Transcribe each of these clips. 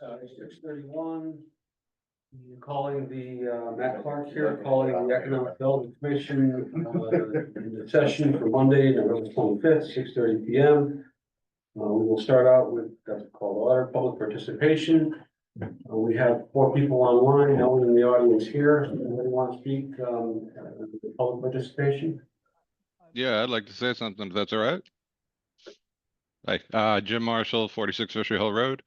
6:31. Calling the Matt Clark here, calling the Economic Development Commission in the session for Monday, November 25th, 6:30 p.m. We will start out with that's called order public participation. We have 4 people online, no one in the audience here. Anybody want to speak public participation? Yeah, I'd like to say something if that's all right. Hi, Jim Marshall, 46 Fisher Hill Road.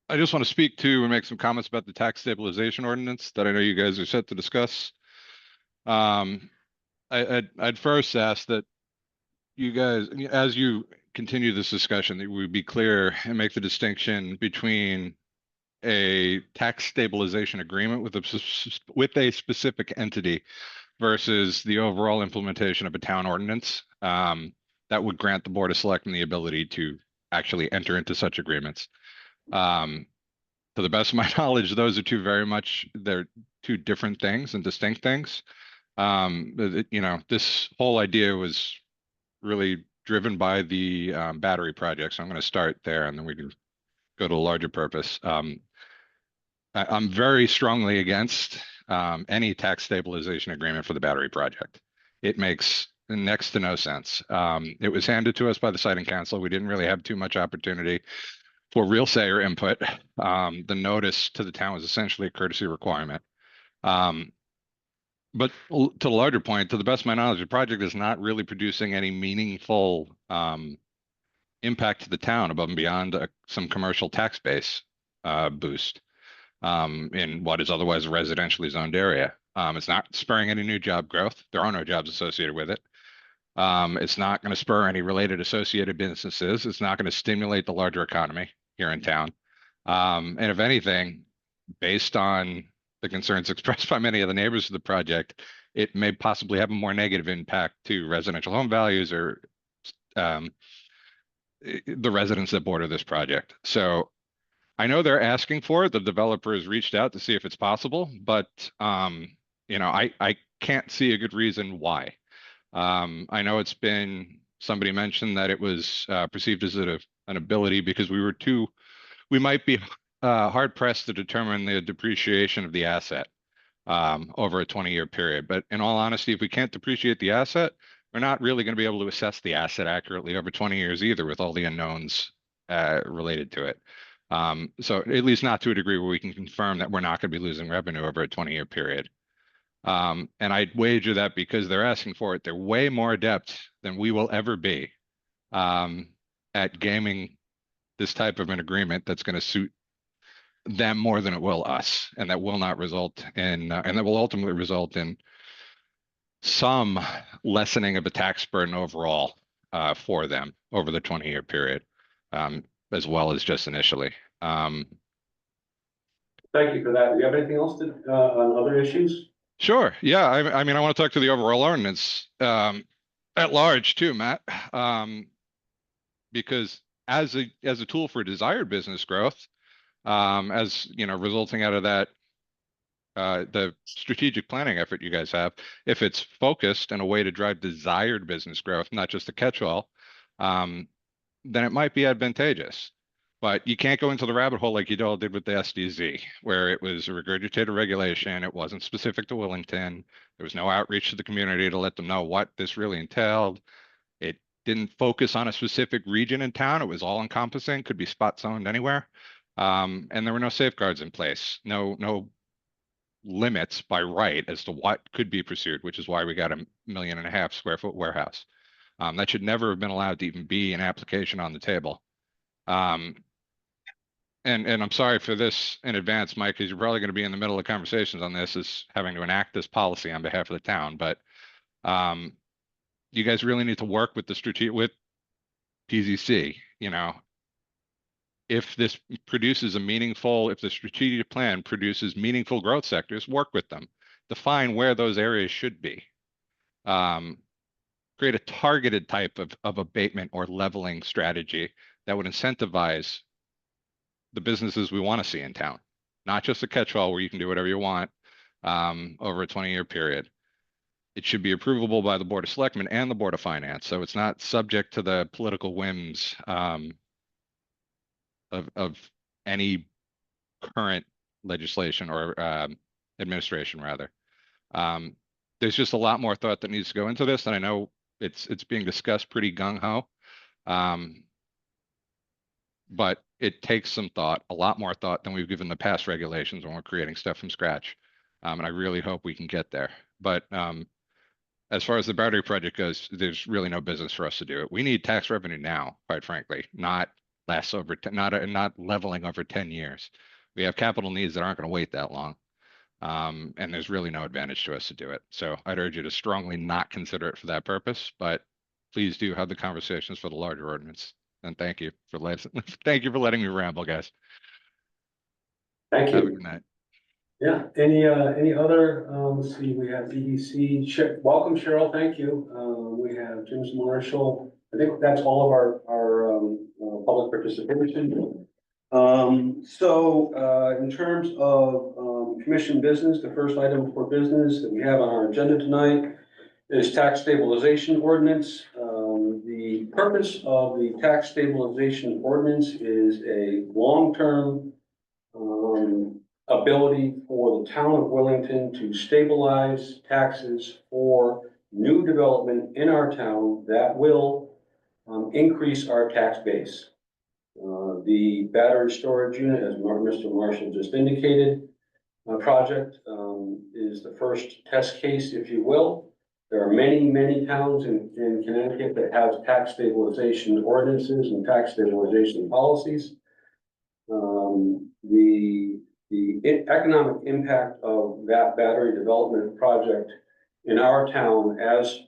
I just want to speak to and make some comments about the tax stabilization ordinance that I know you guys are set to discuss. I'd first ask that you guys, as you continue this discussion, that we be clear and make the distinction between a tax stabilization agreement with a specific entity versus the overall implementation of a town ordinance that would grant the Board of Selectmen the ability to actually enter into such agreements. To the best of my knowledge, those are they're two different things and distinct things. This whole idea was really driven by the battery project. So I'm going to start there and then we can go to a larger purpose. I'm very strongly against any tax stabilization agreement for the battery project. It makes next to no sense. It was handed to us by the siting council. We didn't really have too much opportunity for real say or input. The notice to the town was essentially a courtesy requirement. But to the larger point, to the best of my knowledge, the project is not really producing any meaningful impact to the town above and beyond some commercial tax base boost in what is otherwise a residentially zoned area. It's not spurring any new job growth. There are no jobs associated with it. It's not going to spur any related associated businesses. It's not going to stimulate the larger economy here in town. And if anything, based on the concerns expressed by many of the neighbors of the project, it may possibly have a more negative impact to residential home values or the residents that border this project. So I know they're asking for it. The developer has reached out to see if it's possible, but I can't see a good reason why. I know somebody mentioned that it was perceived as an ability because we might be hard pressed to determine the depreciation of the asset over a 20-year period. But in all honesty, if we can't depreciate the asset, we're not really going to be able to assess the asset accurately over 20 years either with all the unknowns related to it. So at least not to a degree where we can confirm that we're not going to be losing revenue over a 20-year period. And I'd wager that because they're asking for it, they're way more adept than we will ever be at gaming this type of an agreement that's going to suit them more than it will us, and that will not result in, and that will ultimately result in some lessening of the tax burden overall for them over the 20-year period, as well as just initially. Thank you for that. Do you have anything else on other issues? Sure. Yeah. I mean, I want to talk to the overall ordinance at large too, Matt, because as a tool for desired business growth, resulting out of that, the strategic planning effort you guys have, if it's focused in a way to drive desired business growth, not just a catch-all, then it might be advantageous. But you can't go into the rabbit hole like you all did with the SDZ, where it was a regurgitated regulation. It wasn't specific to Willington. There was no outreach to the community to let them know what this really entailed. It didn't focus on a specific region in town. It was all encompassing, could be spot zoned anywhere. And there were no safeguards in place, no limits by right as to what could be pursued, which is why we got a 1.5 million square foot warehouse. That should never have been allowed to even be an application on the table. And I'm sorry for this in advance, Mike, because you're probably going to be in the middle of conversations on this, is having to enact this policy on behalf of the town. But you guys really need to work with with PZC. If this produces if the strategic plan produces meaningful growth sectors, work with them. Define where those areas should be. Create a targeted type of abatement or leveling strategy that would incentivize the businesses we want to see in town, not just a catch-all where you can do whatever you want over a 20-year period. It should be approvable by the Board of Selectmen and the Board of Finance, so it's not subject to the political whims of any current legislation or administration rather. There's just a lot more thought that needs to go into this, and I know it's being discussed pretty gung-ho. But it takes some thought, a lot more thought than we've given the past regulations when we're creating stuff from scratch. And I really hope we can get there. But as far as the battery project goes, there's really no business for us to do it. We need tax revenue now, quite frankly, not not leveling over 10 years. We have capital needs that aren't going to wait that long. And there's really no advantage to us to do it. So I'd urge you to strongly not consider it for that purpose, but please do have the conversations for the larger ordinance. And thank you for thank you for letting me ramble, guys. Thank Have a you. good night. Yeah, any other, let's see, we have EDC, welcome Cheryl, thank you. We have James Marshall, I think that's all of our public participation. In terms of commission business, the first item for business that we have on our agenda tonight is tax stabilization ordinance. The purpose of the tax stabilization ordinance is a long-term ability for the town of Willington to stabilize taxes for new development in our town that will increase our tax base. The battery storage unit, as Mr. Marshall just indicated, project is the first test case, if you will. There are many towns in Connecticut that have tax stabilization ordinances and tax stabilization policies. The economic impact of that battery development project in our town as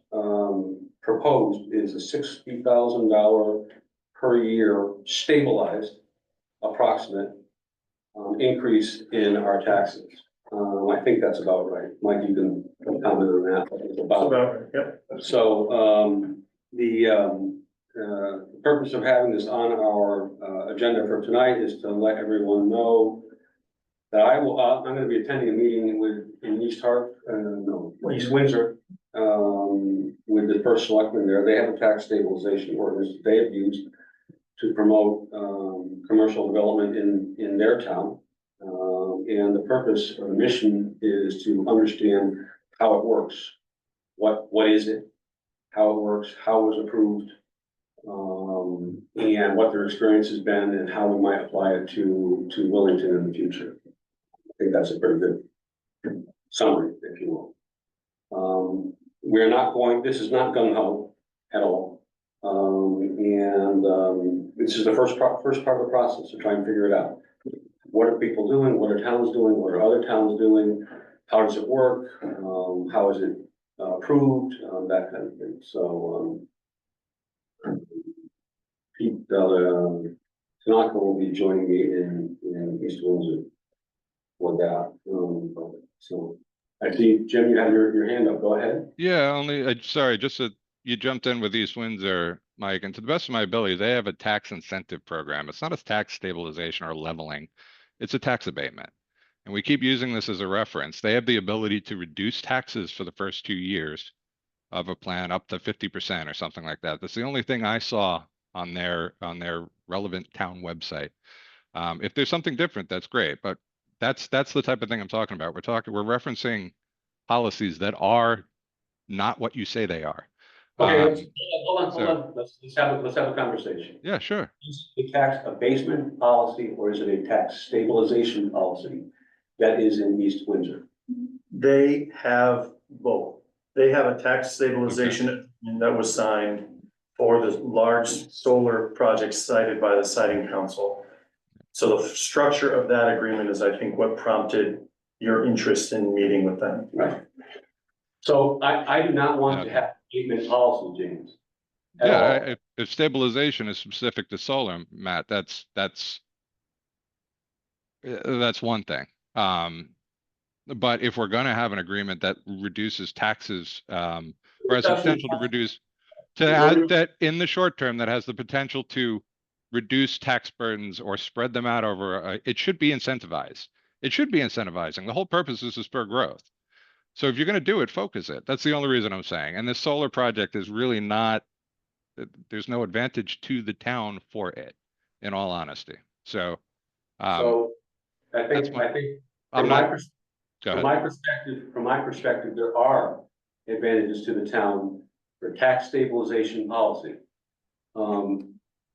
proposed is a $60,000 per year stabilized approximate increase in our taxes. I think that's about right. Mike, you can comment on that. It's about right, yep. So the purpose of having this on our agenda for tonight is to let everyone know that I'm going to be attending a meeting in East Windsor, with the first selectman there. They have a tax stabilization ordinance that they have used to promote commercial development in their town. And the purpose or the mission is to understand how it works. What is it? How it works, how it was approved, and what their experience has been and how we might apply it to Willington in the future. I think that's a pretty good summary, if you will. We're not going, this is not gung-ho at all. This is the first part of the process to try and figure it out. What are people doing? What are towns doing? What are other towns doing? How does it work? How is it approved? That kind of thing. So, Pete Tanaka will be joining me in East Windsor for that. So I see, Jim, you have your hand up. Go ahead. Yeah, sorry, just that you jumped in with East Windsor, Mike, and to the best of my ability, they have a tax incentive program. It's not a tax stabilization or leveling. It's a tax abatement. And we keep using this as a reference. They have the ability to reduce taxes for the first 2 years of a plan up to 50% or something like that. That's the only thing I saw on their relevant town website. If there's something different, that's great. But that's the type of thing I'm talking about. We're referencing policies that are not what you say they are. Okay, hold on. Let's have a conversation. Yeah, sure. Is it a tax abasement policy or is it a tax stabilization policy that is in East Windsor? They have both. They have a tax stabilization that was signed for the large solar projects cited by the siting council. So the structure of that agreement is, I think, what prompted your interest in meeting with them. Right. So I do not want to have abatement policy, James. Yeah, if stabilization is specific to solar, Matt, that's one thing. But if we're going to have an agreement that reduces taxes, or has the potential to reduce, that in the short term, that has the potential to reduce tax burdens or spread them out over, it should be incentivized. It should be incentivizing. The whole purpose is to spur growth. So if you're going to do it, focus it. That's the only reason I'm saying. And this solar project is really not, there's no advantage to the town for it, in all honesty. So So I that's think, my- I think I'm from my, not, pers- go from ahead. my perspective, there are advantages to the town for tax stabilization policy.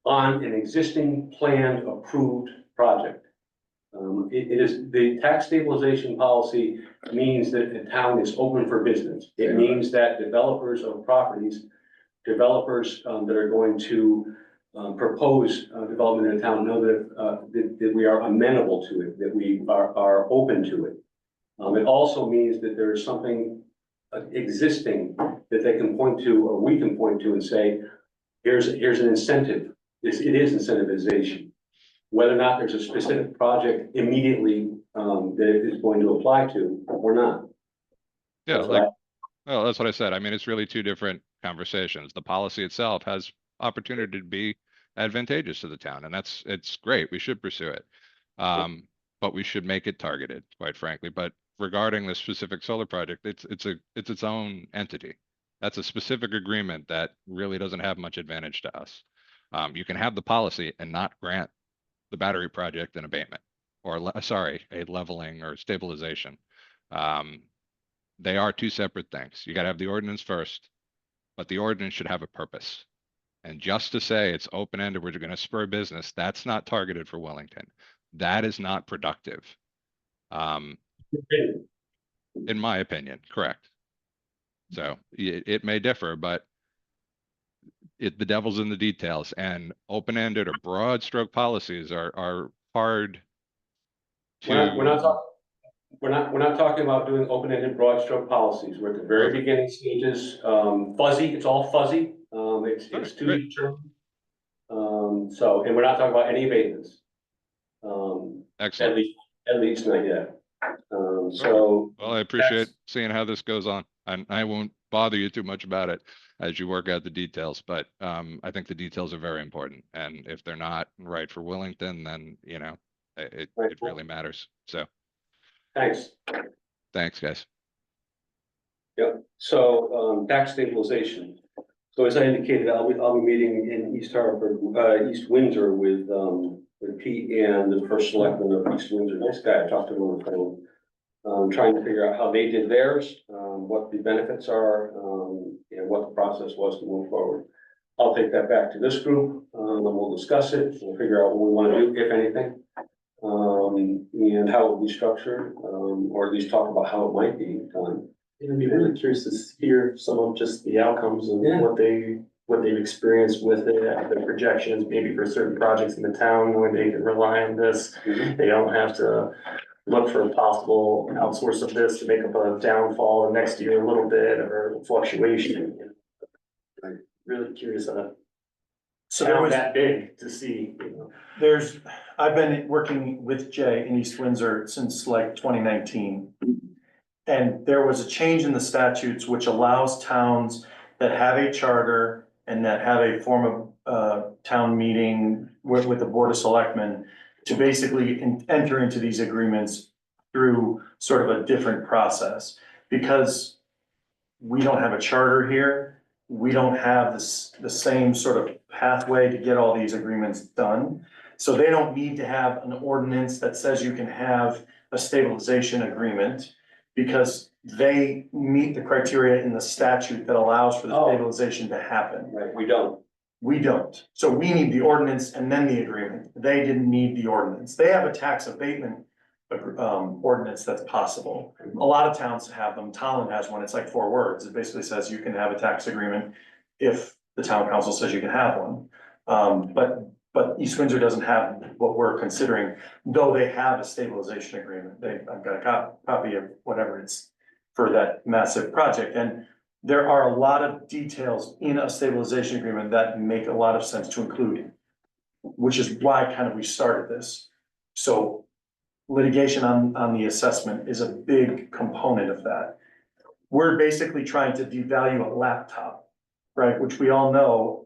On an existing planned approved project. It is, the tax stabilization policy means that the town is open for business. It means that developers of properties, developers that are going to propose development in the town know that we are amenable to it, that we are open to it. It also means that there is something existing that they can point to, or we can point to and say, here's an incentive. It is incentivization. Whether or not there's a specific project immediately that it is going to apply to or not. Yeah, That's like, right. well, that's what I said. I mean, it's really two different conversations. The policy itself has opportunity to be advantageous to the town, and it's great. We should pursue it. But we should make it targeted, quite frankly. But regarding the specific solar project, it's its own entity. That's a specific agreement that really doesn't have much advantage to us. You can have the policy and not grant the battery project an abatement, or a leveling or stabilization. They are two separate things. You got to have the ordinance first, but the ordinance should have a purpose. And just to say it's open-ended, we're going to spur business, that's not targeted for Willington. That is not productive. In my opinion, correct. So it may differ, but the devil's in the details, and open-ended or broad stroke policies are hard to. We're not talking about doing open-ended broad stroke policies. We're at the very beginning stages. Fuzzy, it's all fuzzy. It's to be determined. So, and we're not talking about any abatements. Excellent. At least not yet. So. Well, I appreciate seeing how this goes on. I won't bother you too much about it as you work out the details, but I think the details are very important. And if they're not right for Willington, then, you know, it really matters. So. Thanks. Thanks, guys. Yep. So, tax stabilization. So as I indicated, I'll be meeting in East Windsor with Pete and the first selectman of East Windsor. Nice guy. I talked to him on the phone. Trying to figure out how they did theirs, what the benefits are, and what the process was to move forward. I'll take that back to this group, and we'll discuss it. We'll figure out what we want to do, if anything, and how it will be structured, or at least talk about how it might be done. I'd be really curious to hear some of just the outcomes and what they've experienced with it, the projections, maybe for certain projects in the town where they can rely on this. They don't have to look for a possible outsource of this to make up a downfall next year a little bit or fluctuation. I'm really curious on it. So there Town was, that big to see, you know. I've been working with Jay in East Windsor since like 2019. And there was a change in the statutes which allows towns that have a charter and that have a form of town meeting with the Board of Selectmen to basically enter into these agreements through sort of a different process. Because we don't have a charter here, we don't have the same sort of pathway to get all these agreements done. So they don't need to have an ordinance that says you can have a stabilization agreement, because they meet the criteria in the statute that allows for the stabilization to happen. Right, we don't. We don't. So we need the ordinance and then the agreement. They didn't need the ordinance. They have a tax abatement ordinance that's possible. A lot of towns have them. Tallinn has one. It's like 4 words. It basically says you can have a tax agreement if the town council says you can have one. But East Windsor doesn't have what we're considering, though they have a stabilization agreement. I've got a copy of whatever it's for that massive project. And there are a lot of details in a stabilization agreement that make a lot of sense to include, which is why kind of we started this. So litigation on the assessment is a big component of that. We're basically trying to devalue a laptop, right? Which we all know.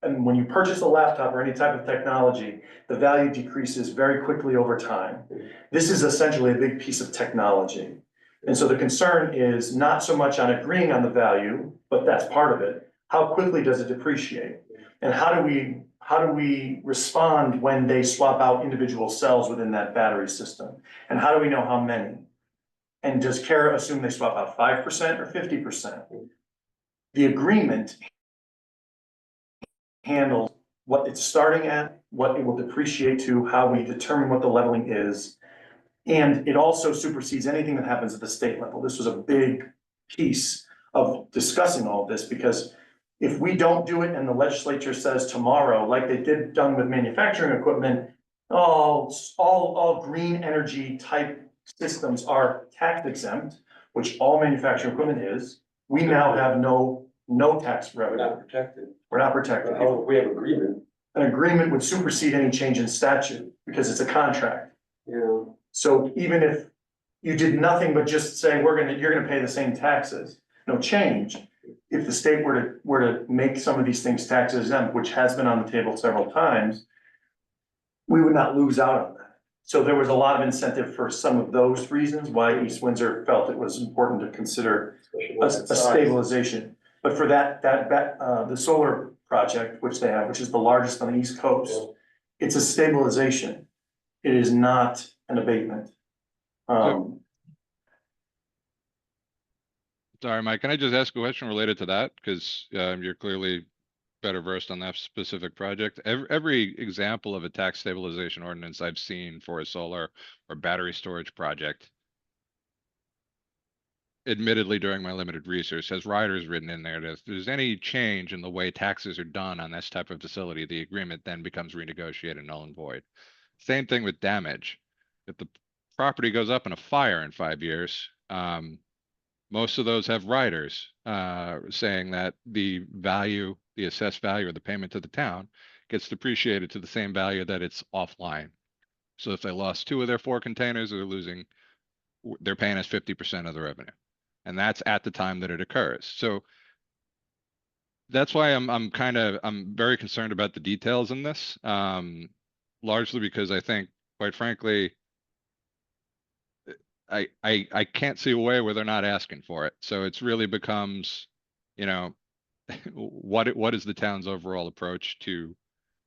And when you purchase a laptop or any type of technology, the value decreases very quickly over time. This is essentially a big piece of technology. And so the concern is not so much on agreeing on the value, but that's part of it. How quickly does it depreciate? And how how do we respond when they swap out individual cells within that battery system? And how do we know how many? And does Kara assume they swap out 5% or 50%? The agreement handles what it's starting at, what it will depreciate to, how we determine what the leveling is. And it also supersedes anything that happens at the state level. This was a big piece of discussing all of this, because if we don't do it and the legislature says tomorrow, like they did done with manufacturing equipment, all green energy type systems are tax exempt, which all manufacturing equipment is. We now have no tax We're revenue. not protected. We're not protected. Oh, we have agreement. An agreement would supersede any change in statute because it's a contract. Yeah. So even if you did nothing but just say, you're gonna pay the same taxes, no change. If the state were to make some of these things tax exempt, which has been on the table several times, we would not lose out on that. So there was a lot of incentive for some of those reasons why East Windsor felt it was important to consider a stabilization. But for the solar project, which they have, which is the largest on the East Coast, it's a stabilization. It is not an abatement. Sorry, Mike, can I just ask a question related to that? Because you're clearly better versed on that specific project. Every example of a tax stabilization ordinance I've seen for a solar or battery storage project, admittedly during my limited research, has riders written in there that if there's any change in the way taxes are done on this type of facility, the agreement then becomes renegotiated null and void. Same thing with damage. If the property goes up in a fire in 5 years, most of those have riders saying that the assessed value of the payment to the town gets depreciated to the same value that it's offline. So if they lost 2 of their 4 containers, they're paying us 50% of the revenue. And that's at the time that it occurs. So that's why I'm very concerned about the details in this. Largely because I think, quite frankly, I can't see a way where they're not asking for it. So it's really becomes, what is the town's overall approach to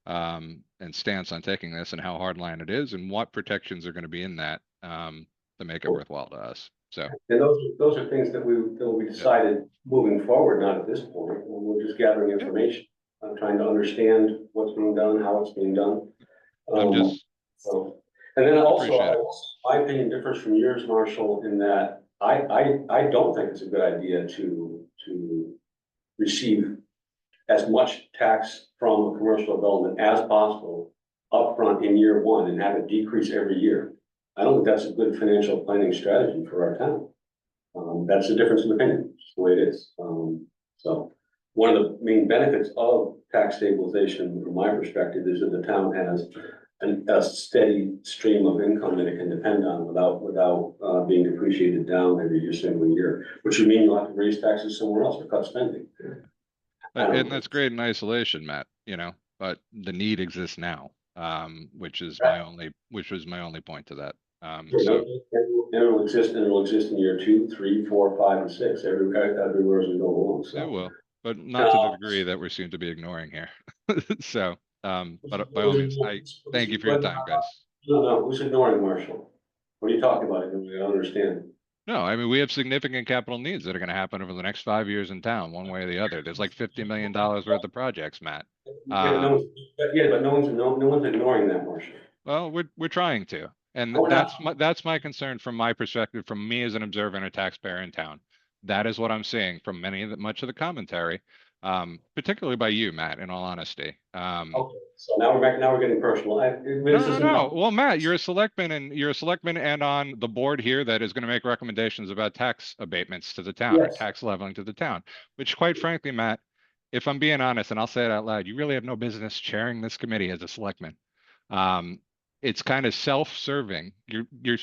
and stance on taking this, and how hardline it is, and what protections are going to be in that to make it worthwhile to us. So, And those are things that we decided moving forward, not at this point. We're just gathering information. I'm trying to understand what's being done, how it's being done. And then also, my opinion differs from yours, Marshall, in that I don't think it's a good idea to receive as much tax from a commercial development as possible upfront in year 1 and have it decrease every year. I don't think that's a good financial planning strategy for our town. That's the difference in opinion, just the way it is. So one of the main benefits of tax stabilization, from my perspective, is that the town has a steady stream of income that it can depend on without being depreciated down every single year, which would mean you'll have to raise taxes somewhere else or cut spending. And that's great in isolation, Matt, but the need exists now, which was my only point to that. So it'll exist in year 2, 3, 4, 5, and 6, everywhere as we go along. So. It will, but not to the degree that we seem to be ignoring here. So, but by all means, I thank you for your time, guys. No, who's ignoring, Marshall? What are you talking about? I don't understand. No, I mean, we have significant capital needs that are going to happen over the next 5 years in town, one way or the other. There's like $50 million worth of projects, Matt. But no one's ignoring that, Marshall. Well, we're trying to, and that's my concern from my perspective, from me as an observer and a taxpayer in town. That is what I'm seeing from much of the commentary, particularly by you, Matt, in all honesty. Okay, so now we're getting personal. No. Well, Matt, you're a selectman and on the board here that is going to make recommendations about tax abatements to the town, or tax leveling to the town, which, quite frankly, Matt, if I'm being honest, and I'll say it out loud, you really have no business chairing this committee as a selectman. It's kind of self-serving. You're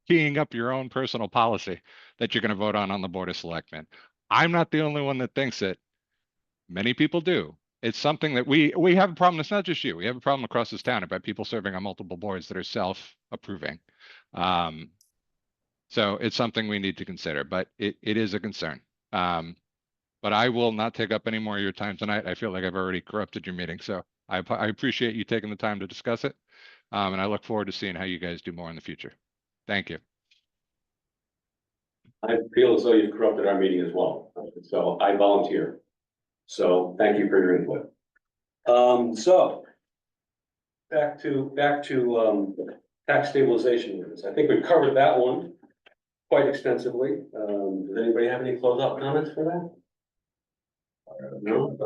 keying up your own personal policy that you're going to vote on the board of selectmen. I'm not the only one that thinks it. Many people do. It's something that we have a problem. It's not just you. We have a problem across this town about people serving on multiple boards that are self-approving. So it's something we need to consider, but it is a concern. But I will not take up any more of your time tonight. I feel like I've already corrupted your meeting. So I appreciate you taking the time to discuss it. And I look forward to seeing how you guys do more in the future. Thank you. I feel as though you've corrupted our meeting as well, so I volunteer. So thank you for your input. So back to tax stabilization units. I think we've covered that one quite extensively. Does anybody have any closeout comments for that? No?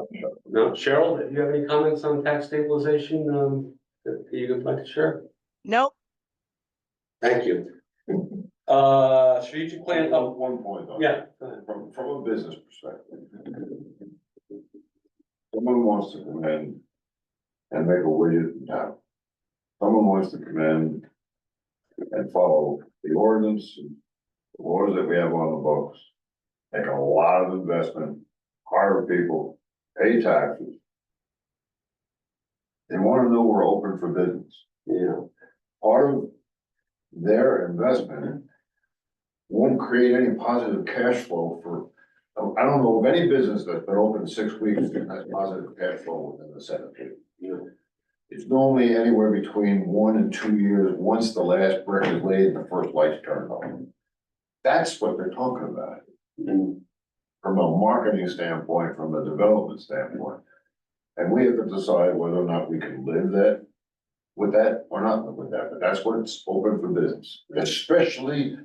No, Cheryl, do you have any comments on tax stabilization, that you would like to share? Nope. Thank you. Strategic plan, One point though. yeah, go ahead. From a business perspective. Someone wants to come in and make a widget in town. Someone wants to come in and follow the ordinance, and the laws that we have on the books. Make a lot of investment, hire people, pay taxes. They wanna know we're open for business. Yeah. Part of their investment won't create any positive cash flow for, I don't know of any business that's been open 6 weeks that has positive cash flow within the 7 days. You know, It's normally anywhere between 1 and 2 years, once the last brick is laid and the first light's turned on. That's what they're talking about, and from a marketing standpoint, from a development standpoint. And we have to decide whether or not we can live that, with that or not live with that, but that's what it's open for business. Especially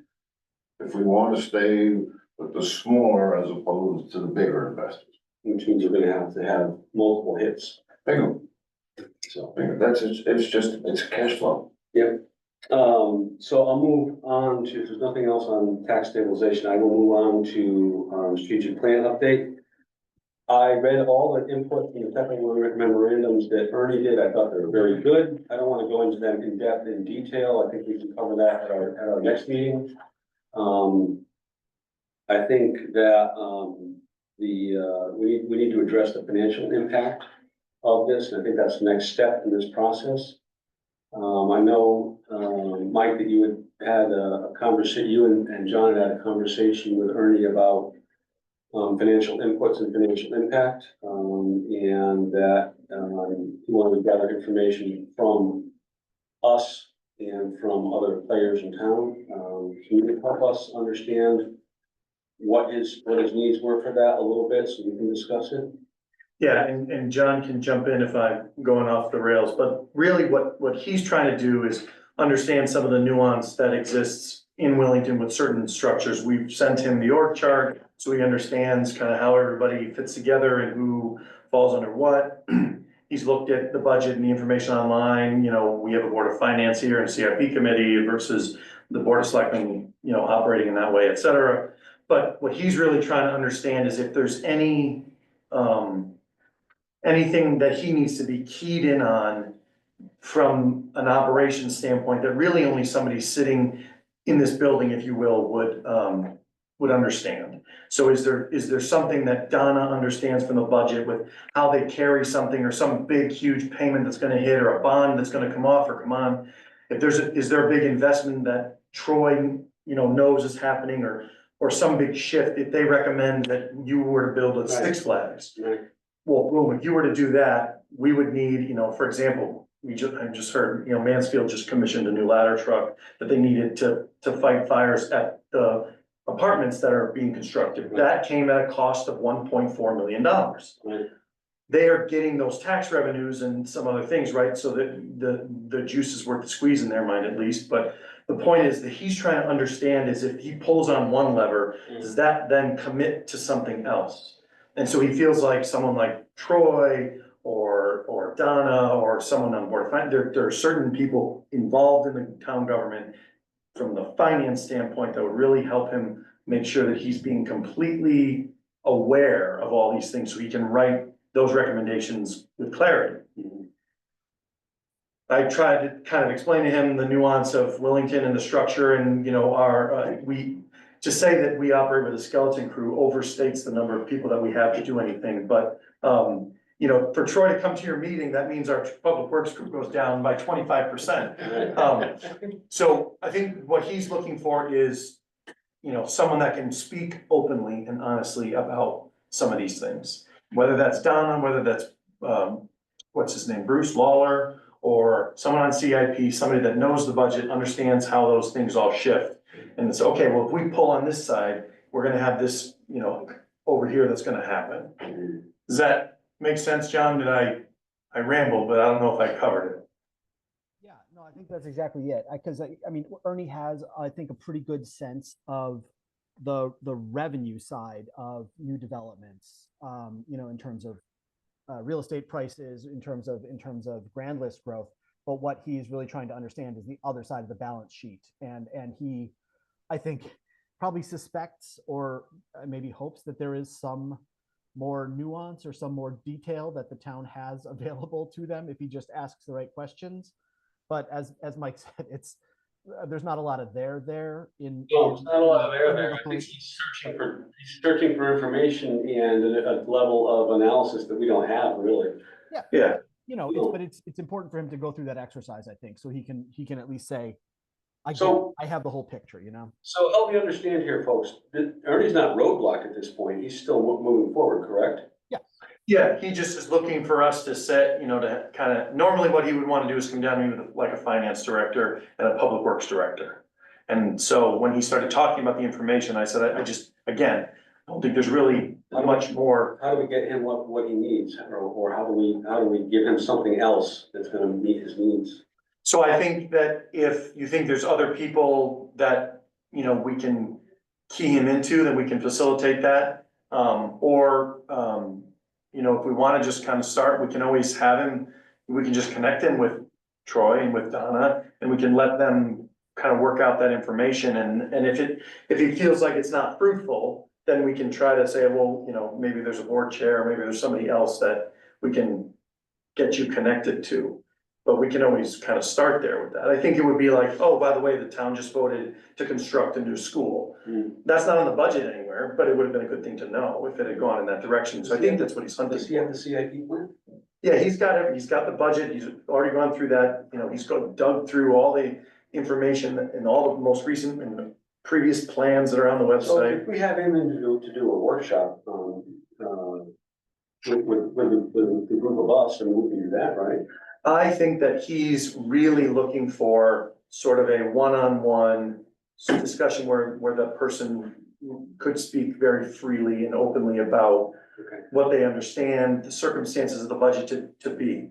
if we want to stay with the smaller as opposed to the bigger investors. which means you're gonna have to have multiple hits, Bingo, so. bingo, it's cash flow. So I'll move on to, if there's nothing else on tax stabilization, I will move on to, strategic plan update. I read all the input from the technical memorandums that Ernie did. I thought they were very good. I don't want to go into them in depth in detail. I think we can cover that at our next meeting. I think that, we need to address the financial impact of this, and I think that's the next step in this process. I know, Mike, that you had a conversation, you and John had a conversation with Ernie about financial inputs and financial impact, and that he wanted to gather information from us and from other players in town. Can you help us understand what his needs were for that a little bit, so we can discuss it? Yeah, and John can jump in if I'm going off the rails, but really what he's trying to do is understand some of the nuance that exists in Willington with certain structures. We've sent him the org chart, so he understands kind of how everybody fits together and who falls under what. He's looked at the budget and the information online. You know, we have a board of finance here and CIP committee versus the board of selectmen, you know, operating in that way, et cetera. But what he's really trying to understand is if there's any, anything that he needs to be keyed in on from an operations standpoint that really only somebody sitting in this building, if you will, would understand. So is there something that Donna understands from the budget with how they carry something, or some big, huge payment that's gonna hit, or a bond that's gonna come off or come on? If is there a big investment that Troy, you know, knows is happening, or some big shift, if they recommend that you were to build a Six Flags? Right. Well, boom, if you were to do that, we would need, you know, for example, I just heard, you know, Mansfield just commissioned a new ladder truck that they needed to fight fires at the apartments that are being constructed. That came at a cost of $1.4 million. Right. They are getting those tax revenues and some other things, right? So that the juice is worth the squeeze in their mind at least. But the point is that he's trying to understand is if he pulls on one lever, does that then commit to something else? And so he feels like someone like Troy or Donna or someone on board of finance, there are certain people involved in the town government from the finance standpoint that would really help him make sure that he's being completely aware of all these things so he can write those recommendations with clarity. I tried to kind of explain to him the nuance of Willington and the structure, and, you know, to say that we operate with a skeleton crew overstates the number of people that we have to do anything, but, you know, for Troy to come to your meeting, that means our public works group goes down by 25%. So I think what he's looking for is, you know, someone that can speak openly and honestly about some of these things. Whether that's Donna, whether that's what's his name, Bruce Lawler, or someone on CIP, somebody that knows the budget, understands how those things all shift. And it's, okay, well, if we pull on this side, we're gonna have this, you know, over here that's gonna happen. Does that make sense, John? I rambled, but I don't know if I covered it. Yeah, no, I think that's exactly it. Because I mean, Ernie has, I think, a pretty good sense of the revenue side of new developments. You know, in terms of real estate prices, in terms of grand list growth. But what he's really trying to understand is the other side of the balance sheet, and he, I think, probably suspects or maybe hopes that there is some more nuance or some more detail that the town has available to them if he just asks the right questions. But as Mike said, it's there's not a lot of there in. No, it's not a lot of there. I think he's searching for information and a level of analysis that we don't have really. Yeah. You know, but it's important for him to go through that exercise, I think, so he can at least say, I have the whole picture, you know? So help me understand here, folks. Ernie's not roadblocked at this point. He's still moving forward, correct? Yeah. Yeah, he just is looking for us to set, you know, to kind of, normally what he would want to do is come down to me with like a finance director and a public works director. And so when he started talking about the information, I said, I just, again, I don't think there's really much more. How do we get him what he needs, or how do we give him something else that's gonna meet his needs? So I think that if you think there's other people that, you know, we can key him into, then we can facilitate that. You know, if we want to just kind of start, we can always have him, we can just connect him with Troy and with Donna, and we can let them kind of work out that information. And if he feels like it's not fruitful, then we can try to say, well, you know, maybe there's a board chair, maybe there's somebody else that we can get you connected to. But we can always kind of start there with that. I think it would be like, oh, by the way, the town just voted to construct a new school. That's not on the budget anywhere, but it would have been a good thing to know if it had gone in that direction. So I think that's what he's hunting Does he have for. the CIP plan? Yeah, he's got the budget. He's already gone through that. You know, he's dug through all the information and all the most recent and the previous plans that are on the So website. if we have him in to do a workshop, with the group of us, and we can do that, right? I think that he's really looking for sort of a one-on-one discussion where the person could speak very freely and openly about what they understand, the circumstances of the budget to be.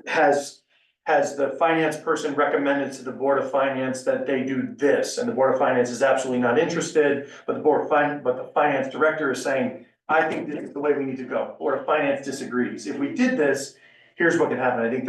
Has the finance person recommended to the Board of Finance that they do this, and the Board of Finance is absolutely not interested, but the finance director is saying, I think this is the way we need to go. Board of Finance disagrees. If we did this, here's what could happen. I think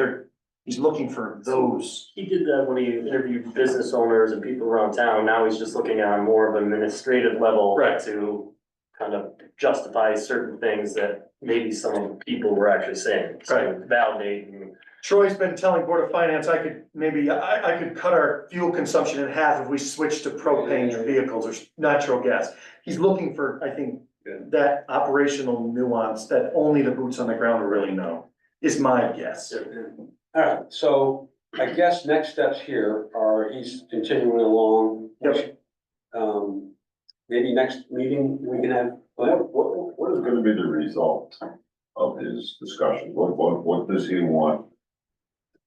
he's looking for those. He did that when he interviewed business owners and people around town. Now he's just looking on more of an administrative level. Right. To kind of justify certain things that maybe some of the people were actually saying. So Right. validate and. Troy's been telling Board of Finance, I could cut our fuel consumption in half if we switched to propane vehicles or natural gas. He's looking for, I think, that operational nuance that only the boots on the ground will really know, is my guess. All right, so I guess next steps here are he's continuing along. Yep. Maybe next meeting we can have. What is gonna be the result of his discussion? What does he want to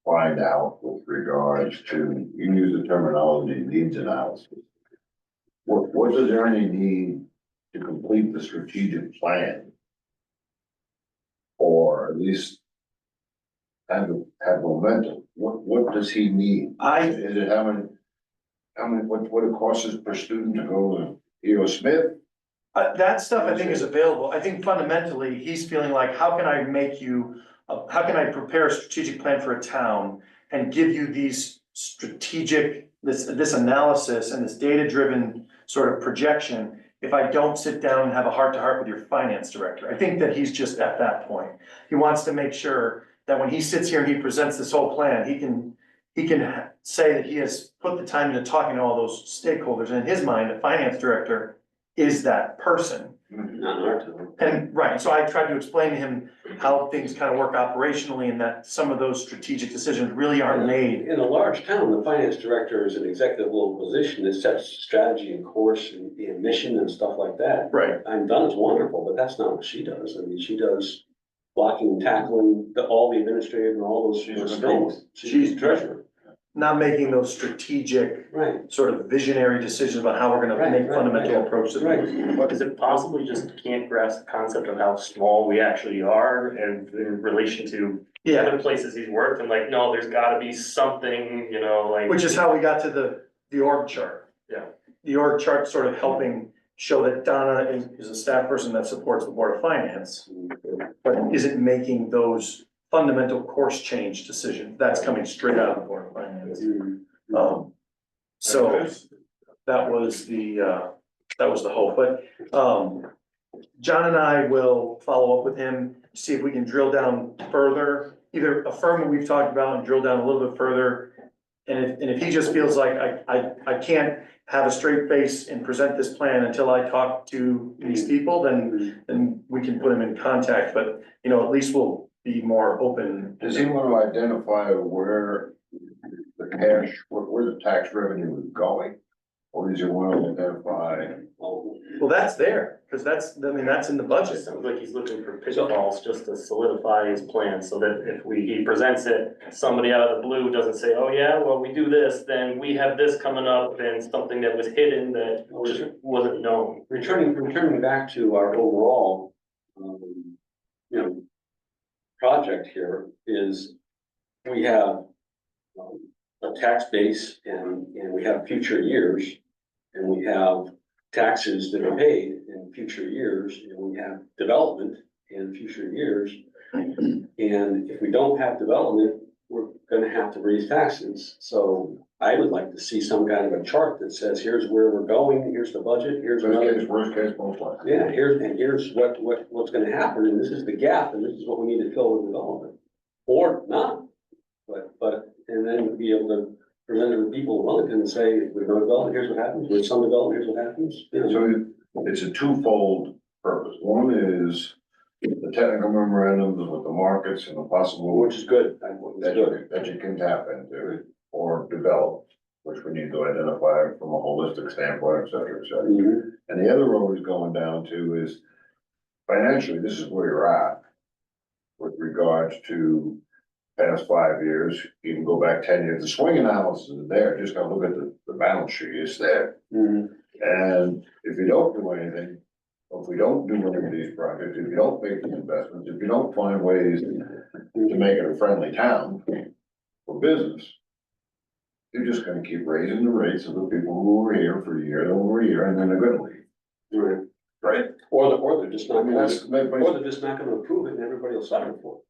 find out with regards to, you use the terminology needs analysis? What does Ernie need to complete the strategic plan? Or at least have momentum? What does he need? Is it how many, what it costs per student to go to E.O. Smith? That stuff I think is available. I think fundamentally, he's feeling like, how can I prepare a strategic plan for a town and give you these this analysis and this data-driven sort of projection if I don't sit down and have a heart-to-heart with your finance director? I think that he's just at that point. He wants to make sure that when he sits here and he presents this whole plan, he can say that he has put the time into talking to all those stakeholders. And in his mind, the finance director is that person. Not in our town. And right, so I tried to explain to him how things kind of work operationally and that some of those strategic decisions really aren't made. In a large town, the finance director is an executive level position that sets strategy and course and mission and stuff like that. Right. I'm done, it's wonderful, but that's not what she does. I mean, she does blocking and tackling all the administrative and all those things. She's treasurer. Not making those strategic Right, sort of visionary decisions about how we're gonna Right, make right, fundamental right. approach to right. things. But is it possible you just can't grasp the concept of how small we actually are and in relation to Yeah, other places he's worked, and like, no, there's gotta be something, you know, like. which is how we got to the org chart. Yeah. The org chart sort of helping show that Donna is a staff person that supports the Board of Finance, but isn't making those fundamental course change decisions. That's coming straight out of the Board of Finance. So that was the hope, but, John and I will follow up with him, see if we can drill down further, either affirm what we've talked about and drill down a little bit further. And if he just feels like I can't have a straight face and present this plan until I talk to these people, then we can put him in contact, but, you know, at least we'll be more open. Does he want to identify where the cash, where the tax revenue is going? Or does he want to identify? Well, that's there, because that's in the It budget. sounds like he's looking for pitfalls just to solidify his plan, so that if he presents it, somebody out of the blue doesn't say, oh yeah, well, we do this, then we have this coming up, and something that was hidden that just wasn't known. Returning back to our overall, project here is we have a tax base and we have future years, and we have taxes that are paid in future years, and we have development in future years. And if we don't have development, we're gonna have to raise taxes. So I would like to see some kind of a chart that says, here's where we're going, here's the budget, here's another. Worst case, most likely. Yeah, here's what's gonna happen, and this is the gap, and this is what we need to fill with development. Or not, and then be able to present it to people in Wellington and say, we're gonna develop, here's what happens, with some development, here's what happens. You know, So it's a twofold purpose. One is the technical memorandums with the markets and the possible. which is good. That you can tap into or develop, which we need to identify from a holistic standpoint, et cetera, et cetera. Mhm. And the other road is going down to is financially, this is where you're at with regards to past 5 years, you can go back 10 years. The swing analysis is there, just gotta look at the balance sheet, it's there. Mhm. And if you don't do anything, or if we don't do any of these projects, if you don't make these investments, if you don't find ways to make it a friendly town for business, you're just gonna keep raising the rates of the people who were here for a year, over a year, and then they're gonna leave. Right. Right. Or they're just I not mean, gonna, that's, or they're just not gonna approve it, and everybody will suffer for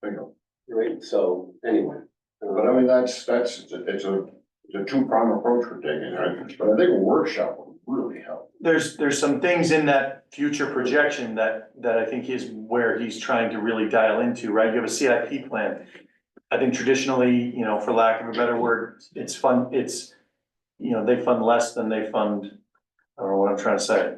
bingo. it, right? So, anyway. But I mean, it's a two-pronged approach we're taking, right? But I think a workshop would really help. There's some things in that future projection that I think is where he's trying to really dial into, right? You have a CIP plan. I think traditionally, you know, for lack of a better word, they fund less than they fund, I don't know what I'm trying to say.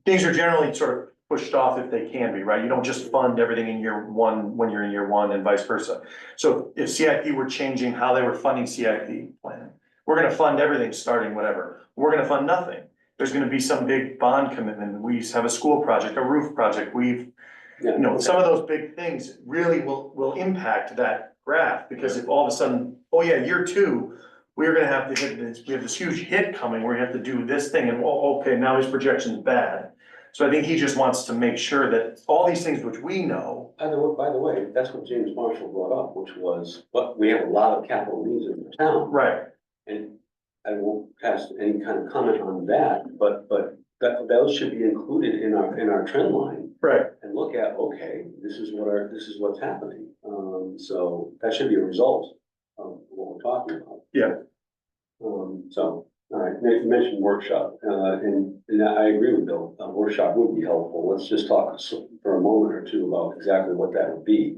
Things are generally sort of pushed off if they can be, right? You don't just fund everything in year one when you're in year one and vice versa. So if CIP were changing how they were funding CIP plan, we're gonna fund everything starting whatever. We're gonna fund nothing. There's gonna be some big bond commitment. We have a school project, a roof project. Some of those big things really will impact that graph, because if all of a sudden, oh yeah, year two, we're gonna have to hit this, we have this huge hit coming, where we have to do this thing, and oh, okay, now his projection's bad. So I think he just wants to make sure that all these things which we know. By the way, that's what James Marshall brought up, which was, but we have a lot of capital needs in the town. Right. And I won't pass any kind of comment on that, but those should be included in our trend line. Right. And look at, okay, this is what's happening. So that should be a result of what we're talking about. Yeah. So, all right, you mentioned workshop, and I agree with Bill, a workshop would be helpful. Let's just talk for a moment or two about exactly what that would be.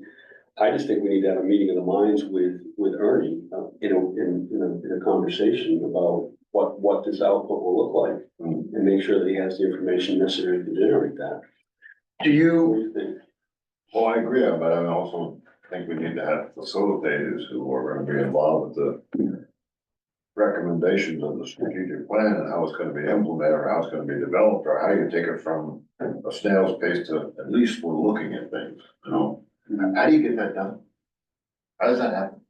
I just think we need to have a meeting of the minds with Ernie, in a conversation about what this output will look like, and make sure that he has the information necessary to generate that. Do What do you, you think? Well, I agree, but I also think we need to have facilitators who are gonna be involved with the recommendations of the strategic plan and how it's gonna be implemented, or how it's gonna be developed, or how you take it from a snail's pace to at least we're looking at things. How do you get that done? How does that happen?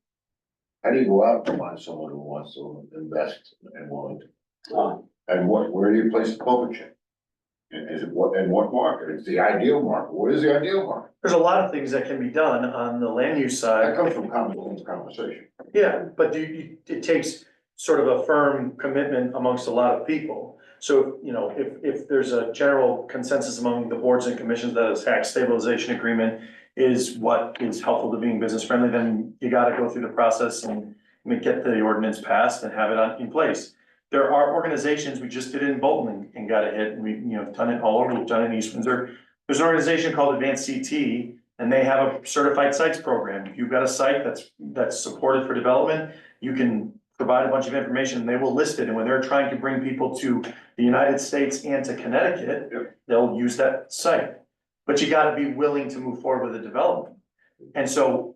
How do you go out and find someone who wants to invest in Wellington? And where do you place the public check? And is it what market? It's the ideal market. What is the ideal market? There's a lot of things that can be done on the land use side. That comes from conversation. Yeah, but it takes sort of a firm commitment amongst a lot of people. So, you know, if there's a general consensus among the boards and commissions that a tax stabilization agreement is what is helpful to being business friendly, then you gotta go through the process and get the ordinance passed and have it in place. There are organizations, we just did it in Bolton and got it hit, and we, you know, done it all over, we've done it in East Windsor. There's an organization called Advanced CT, and they have a certified sites program. If you've got a site that's supported for development, you can provide a bunch of information, and they will list it, and when they're trying to bring people to the United States and to Connecticut, they'll use that site. But you gotta be willing to move forward with the development. And so,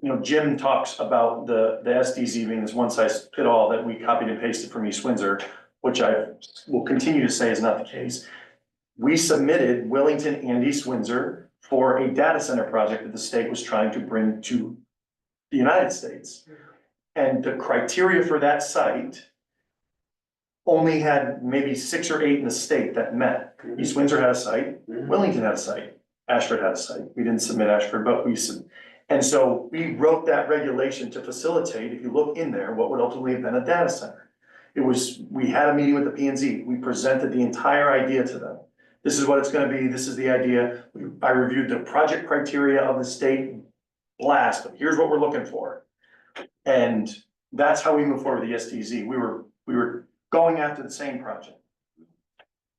you know, Jim talks about the SDZ being this one size fit all that we copied and pasted from East Windsor, which I will continue to say is not the case. We submitted Willington and East Windsor for a data center project that the state was trying to bring to the United States. And the criteria for that site only had maybe 6 or 8 in the state that met. East Windsor had a site, Willington had a site, Ashford had a site. We didn't submit Ashford, but and so we wrote that regulation to facilitate, if you look in there, what would ultimately have been a data center. We had a meeting with the P&Z, we presented the entire idea to them. This is what it's gonna be, this is the idea. I reviewed the project criteria of the state blast, but here's what we're looking for. And that's how we move forward with the SDZ. We were going after the same project.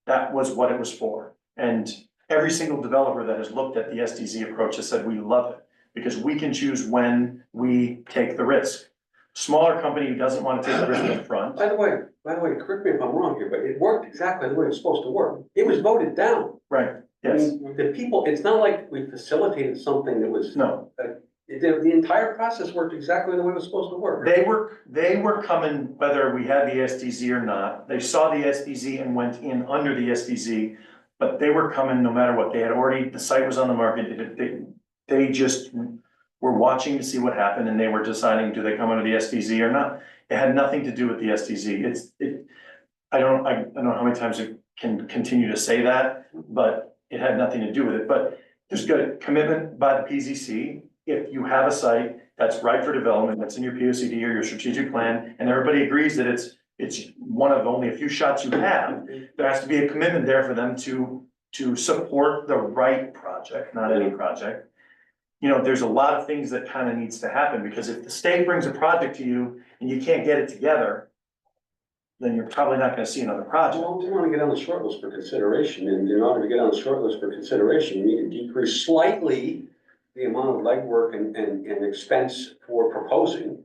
That was what it was for. And every single developer that has looked at the SDZ approach has said, we love it, because we can choose when we take the risk. Smaller company who doesn't want to take the risk up front. By the way, correct me if I'm wrong here, but it worked exactly the way it was supposed to work. It was voted down. Right, I yes, mean, the people, it's not like we facilitated something that was. no, The entire process worked exactly the way it was supposed to work. they were coming, whether we had the SDZ or not. They saw the SDZ and went in under the SDZ, but they were coming no matter what. They had already, the site was on the market. They just were watching to see what happened, and they were deciding, do they come under the SDZ or not? It had nothing to do with the SDZ. I don't know how many times I can continue to say that, but it had nothing to do with it. But there's good commitment by the PZC. If you have a site that's right for development, that's in your POCD or your strategic plan, and everybody agrees that it's one of only a few shots you have, there has to be a commitment there for them to support the right project, not any project. You know, there's a lot of things that kind of needs to happen, because if the state brings a project to you and you can't get it together, then you're probably not gonna see another project. Well, we want to get on the short list for consideration, and in order to get on the short list for consideration, you need to decrease slightly the amount of legwork and expense for proposing,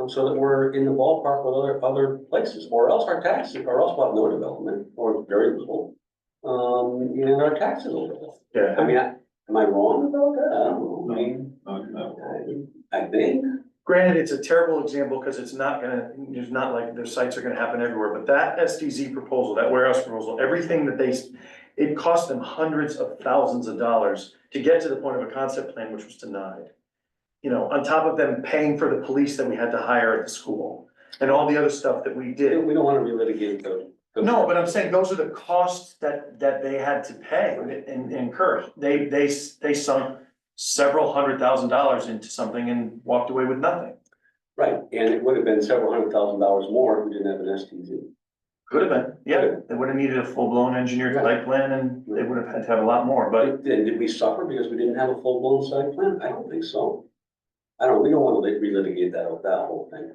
so that we're in the ballpark with other places, or else our taxes, or else we'll have no development, or very little, and our taxes will go. Yeah. I mean, am I wrong about that? I don't know. I mean, I think. Granted, it's a terrible example because it's not like the sites are gonna happen everywhere, but that SDZ proposal, that warehouse proposal, everything that it cost them hundreds of thousands of dollars to get to the point of a concept plan, which was denied. You know, on top of them paying for the police that we had to hire at the school and all the other stuff that we did. We don't want to relitigate those. No, but I'm saying those are the costs that they had to pay and incur. They sunk several $100,000 into something and walked away with nothing. Right, and it would have been several $100,000 more if we didn't have an STZ. Could have been, yeah, they would have needed a full-blown engineered site plan, and they would have had to have a lot more, but. Did we suffer because we didn't have a full-blown site plan? I don't think so. We don't want to relitigate that whole thing.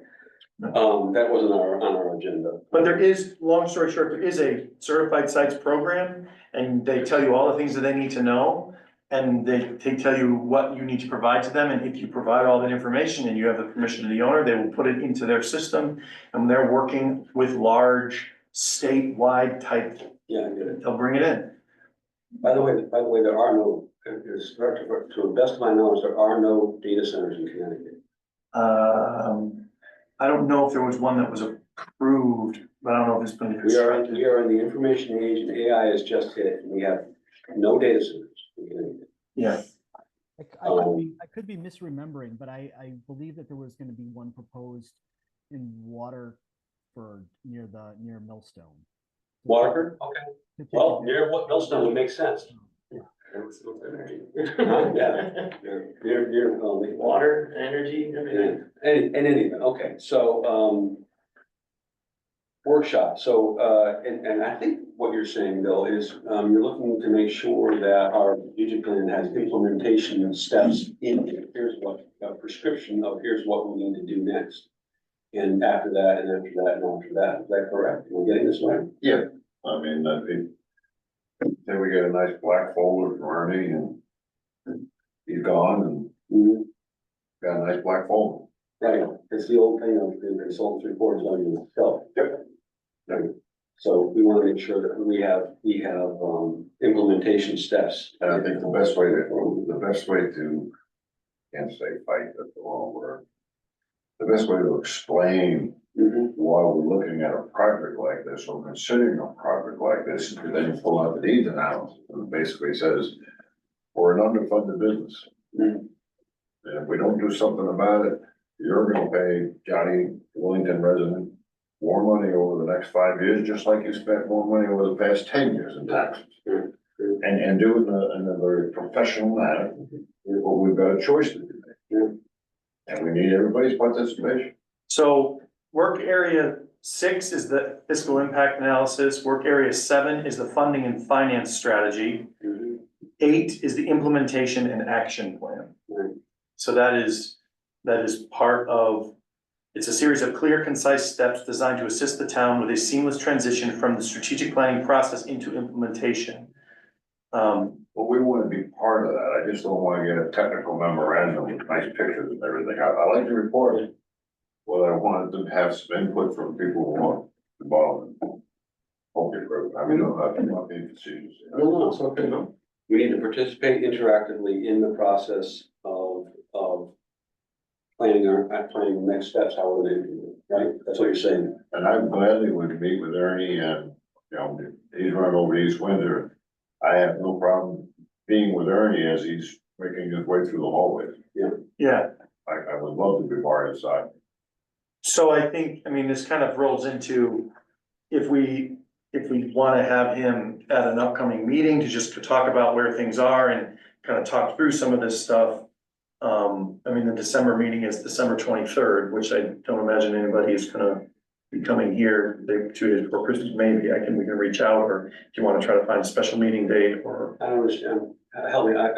That wasn't on our agenda. But there is, long story short, there is a certified sites program, and they tell you all the things that they need to know. And they tell you what you need to provide to them, and if you provide all that information and you have the permission of the owner, they will put it into their system. And they're working with large statewide type, Yeah, I get it. they'll bring it in. By the way, there are no, to the best of my knowledge, there are no data centers in Connecticut. I don't know if there was one that was approved, but I don't know if it's been We are constructed. in the information age, and AI has just hit, and we have no data centers in Connecticut. Yeah, I could be misremembering, but I believe that there was going to be one proposed in Waterford near Millstone. Waterford? Okay. Well, near what Millstone would make sense. Yeah, near, Water, energy, everything. in any event, okay, so, workshop, so, and I think what you're saying, Bill, is, you're looking to make sure that our strategic plan has implementation steps in it. Here's what, a prescription of here's what we need to do next. And after that, and after that, and after that, is that correct? We're getting this right? Yeah, I mean, then we get a nice black folder from Ernie and he's gone and got a nice black folder. Right, it's the old thing of the consultant's report is on yourself. Yep. Right. So we want to make sure that we have implementation steps. And I think the best way to, can't say fight, that's the wrong word. The best way to explain why we're looking at a project like this, or considering a project like this, is then you pull out the needs analysis, and it basically says, we're an underfunded business. And if we don't do something about it, you're gonna pay Johnny, Willington resident, more money over the next 5 years, just like you spent more money over the past 10 years in taxes. And do it in a very professional manner, but we've got a choice to do. And we need everybody's participation. So work area 6 is the fiscal impact analysis. Work area 7 is the funding and finance strategy. 8 is the implementation and action plan. So that is part of, it's a series of clear, concise steps designed to assist the town with a seamless transition from the strategic planning process into implementation. Well, we want to be part of that. I just don't want to get a technical memorandum with nice pictures and everything. I like the report. Well, I wanted to have some input from people who want involved. Okay, bro. I mean, I'm not being facetious. No, it's okay. We need to participate interactively in the process of planning the next steps, how we're going to do it, right? That's what you're saying. And I gladly would meet with Ernie and, you know, he's run over East Windsor. I have no problem being with Ernie as he's making his way through the hallways. Yeah. I would love to be by his side. So I think, I mean, this kind of rolls into, if we want to have him at an upcoming meeting to just to talk about where things are and kind of talk through some of this stuff. I mean, the December meeting is December 23rd, which I don't imagine anybody is gonna be coming here 2 days before Christmas. Maybe we can reach out, or if you want to try to find a special meeting date, or I don't understand. Help me, I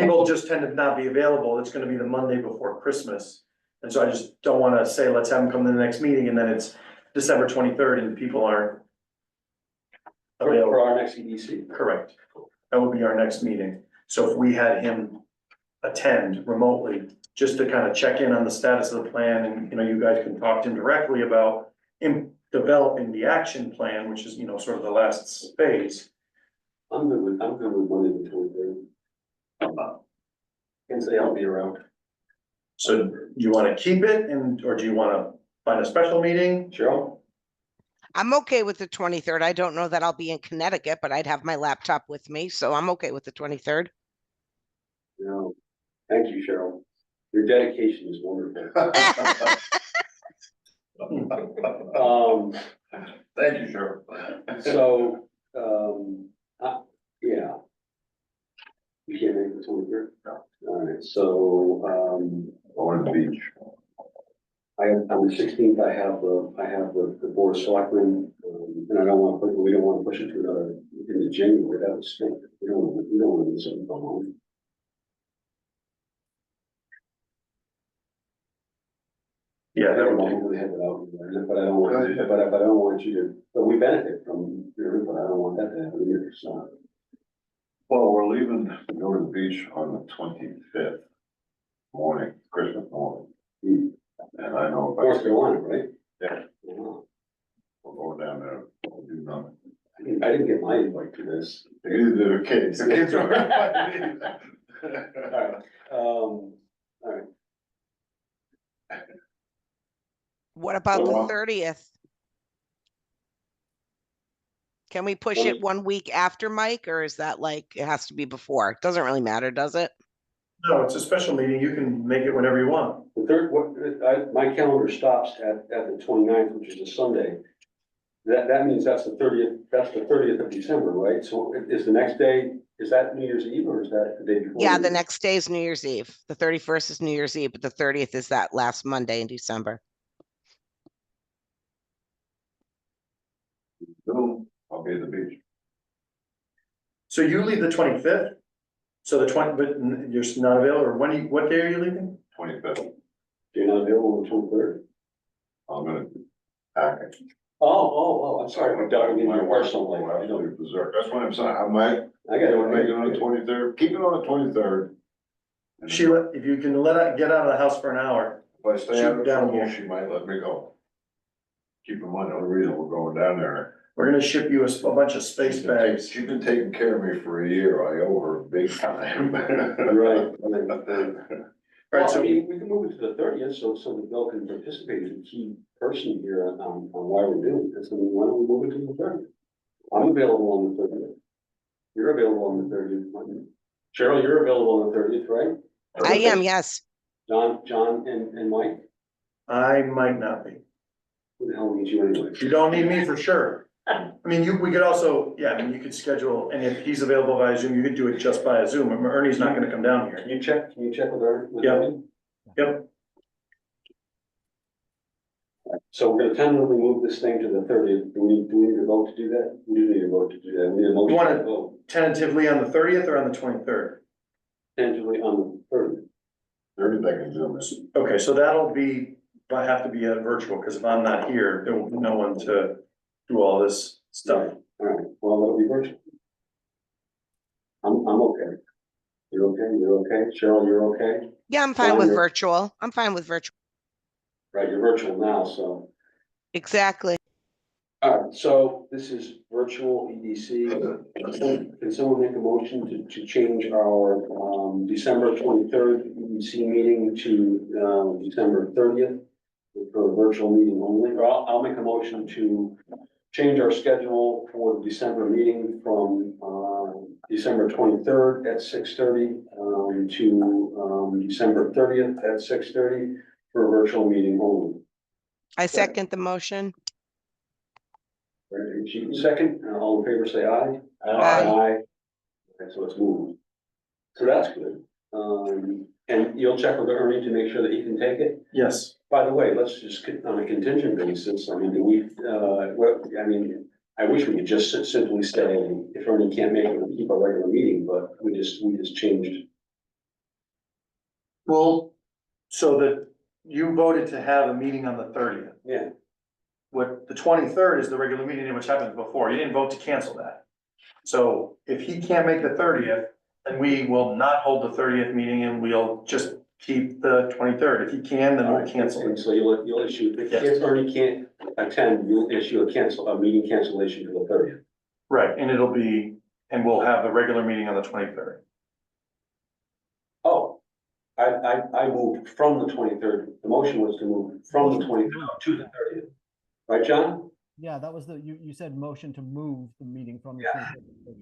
people just tend to not be available. It's gonna be the Monday before Christmas. And so I just don't want to say, let's have them come to the next meeting, and then it's December 23rd and people aren't available. For our next EDC. Correct. That would be our next meeting. So if we had him attend remotely, just to kind of check in on the status of the plan, and, you know, you guys can talk to him directly about developing the action plan, which is, you know, sort of the last phase. I'm good with Monday the 23rd. Can say I'll be around. So you want to keep it, or do you want to find a special meeting? Cheryl? I'm okay with the 23rd. I don't know that I'll be in Connecticut, but I'd have my laptop with me, so I'm okay with the 23rd. No, thank you, Cheryl. Your dedication is wonderful. Thank you, Cheryl. So, yeah. You can't make the 23rd? No. All right, so, Going to the beach. on the 16th, I have the board of selectmen, and we don't want to push it to another, into January, that would stink. We don't want to do something go on. Yeah, that would I'm gonna head it out, but I don't want, but I don't want you to, but we benefit from your input, I don't want that to happen either, so. Well, we're leaving to go to the beach on the 25th morning, Christmas morning. And I know. North Carolina, right? Yeah. Wow. We're going down there, we'll do nothing. I didn't get my invite to this. Neither did the kids. The kids are. All right. What about the Well, 30th? Can we push it 1 week after, Mike, or is that like, it has to be before? It doesn't really matter, does it? No, it's a special meeting. You can make it whenever you want. The third, my calendar stops at the 29th, which is a Sunday. That means that's the 30th of December, right? So is the next day, is that New Year's Eve or is that the day before? Yeah, New the Year's? next day is New Year's Eve. The 31st is New Year's Eve, but the 30th is that last Monday in December. Boom, I'll be at the beach. So you leave the 25th? So the 20, but you're not available, or what day are you leaving? 25th, You're not available on the 23rd? I'm gonna pack it. Oh, I'm sorry. I'm diving into My your wife's personal life. I don't- absolutely berserk. That's what I'm saying. I might, I got gonna make it on the it. 23rd, keep it on the 23rd. Sheila, if you can get out of the house for an hour. If I stay out Shoot down of here. here, she might let me go. Keep in mind, the only reason we're going down there. We're gonna ship you a bunch of space bags. She's been taking care of me for a year, I owe her big time. Right. Right, Well, I so mean, we can move it to the 30th, so that Bill can participate as a key person here on why we're doing this. I mean, why don't we move it to the 30th? I'm available on the 30th. You're available on the 30th. Cheryl, you're available on the 30th, right? I am, yes. John and Mike? I might not be. Who the hell needs you anyway? You don't need me for sure. I mean, we could also, yeah, I mean, you could schedule, and if he's available via Zoom, you could do it just via Zoom. Ernie's not gonna come down Can here. you check with Ernie? Yep. Ernie? Yep. So we're gonna tentatively move this thing to the 30th. Do we need a vote to do that? We do need a vote to do that. We need a motion wanna- to vote Tentatively on the 30th or on the 23rd? tentatively on the 30th. Everything can zoom in. Okay, so that'll be, I have to be a virtual, because if I'm not here, there will be no one to do all this stuff. All right, well, that'll be virtual. I'm okay. You're okay? You're okay? Cheryl, you're okay? Yeah, I'm fine with Fine. virtual. I'm fine with virtual. Right, you're virtual now, so. Exactly. All right, so this is virtual EDC. Can someone make a motion to change our, December 23rd EDC meeting to, December 30th? For a virtual meeting only, or I'll make a motion to change our schedule for the December meeting from, December 23rd at 6:30, to, December 30th at 6:30 for a virtual meeting only. I second the motion. Right, Chief, second, all in favor, say aye. Aye. Okay, so it's moved. So that's good. And you'll check with Ernie to make sure that he can take it? Yes. By the way, let's just, on a contingent basis, I mean, I wish we could just simply say, if Ernie can't make it, we'll keep our regular meeting, but we just changed. Well, so that you voted to have a meeting on the 30th. Yeah, What, the 23rd is the regular meeting, which happened before. You didn't vote to cancel that. So if he can't make the 30th, then we will not hold the 30th meeting and we'll just keep the 23rd. If he can, then we'll cancel and it. so you'll issue, if Ernie can't attend, you'll issue a meeting cancellation for the 30th. Right, and and we'll have the regular meeting on the 23rd. Oh, I moved from the 23rd. The motion was to move from the 23rd to the 30th. Right, John? Yeah, that was you said motion to move the meeting from the. Yeah. 23rd.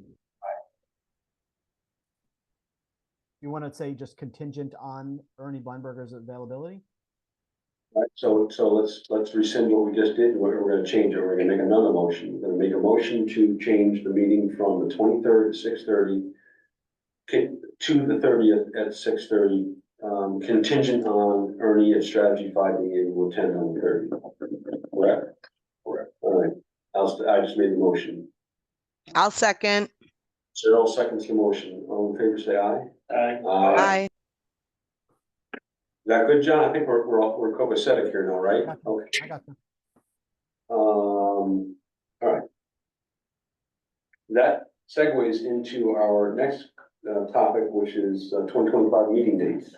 You want to say just contingent on Ernie Bleinberger's availability? Right, so let's rescind what we just did. We're gonna change it. We're gonna make another motion. We're gonna make a motion to change the meeting from the 23rd at 6:30 to the 30th at 6:30, contingent on Ernie at Strategy 5 being able to attend on the 30th. Correct? Correct. All right. I just made the motion. I'll second. Cheryl seconds the motion. All in favor, say aye. Aye. Aye. Is that good, John? I think we're copacetic here now, right? Okay. I got them. All right. That segues into our next topic, which is 2025 meeting dates.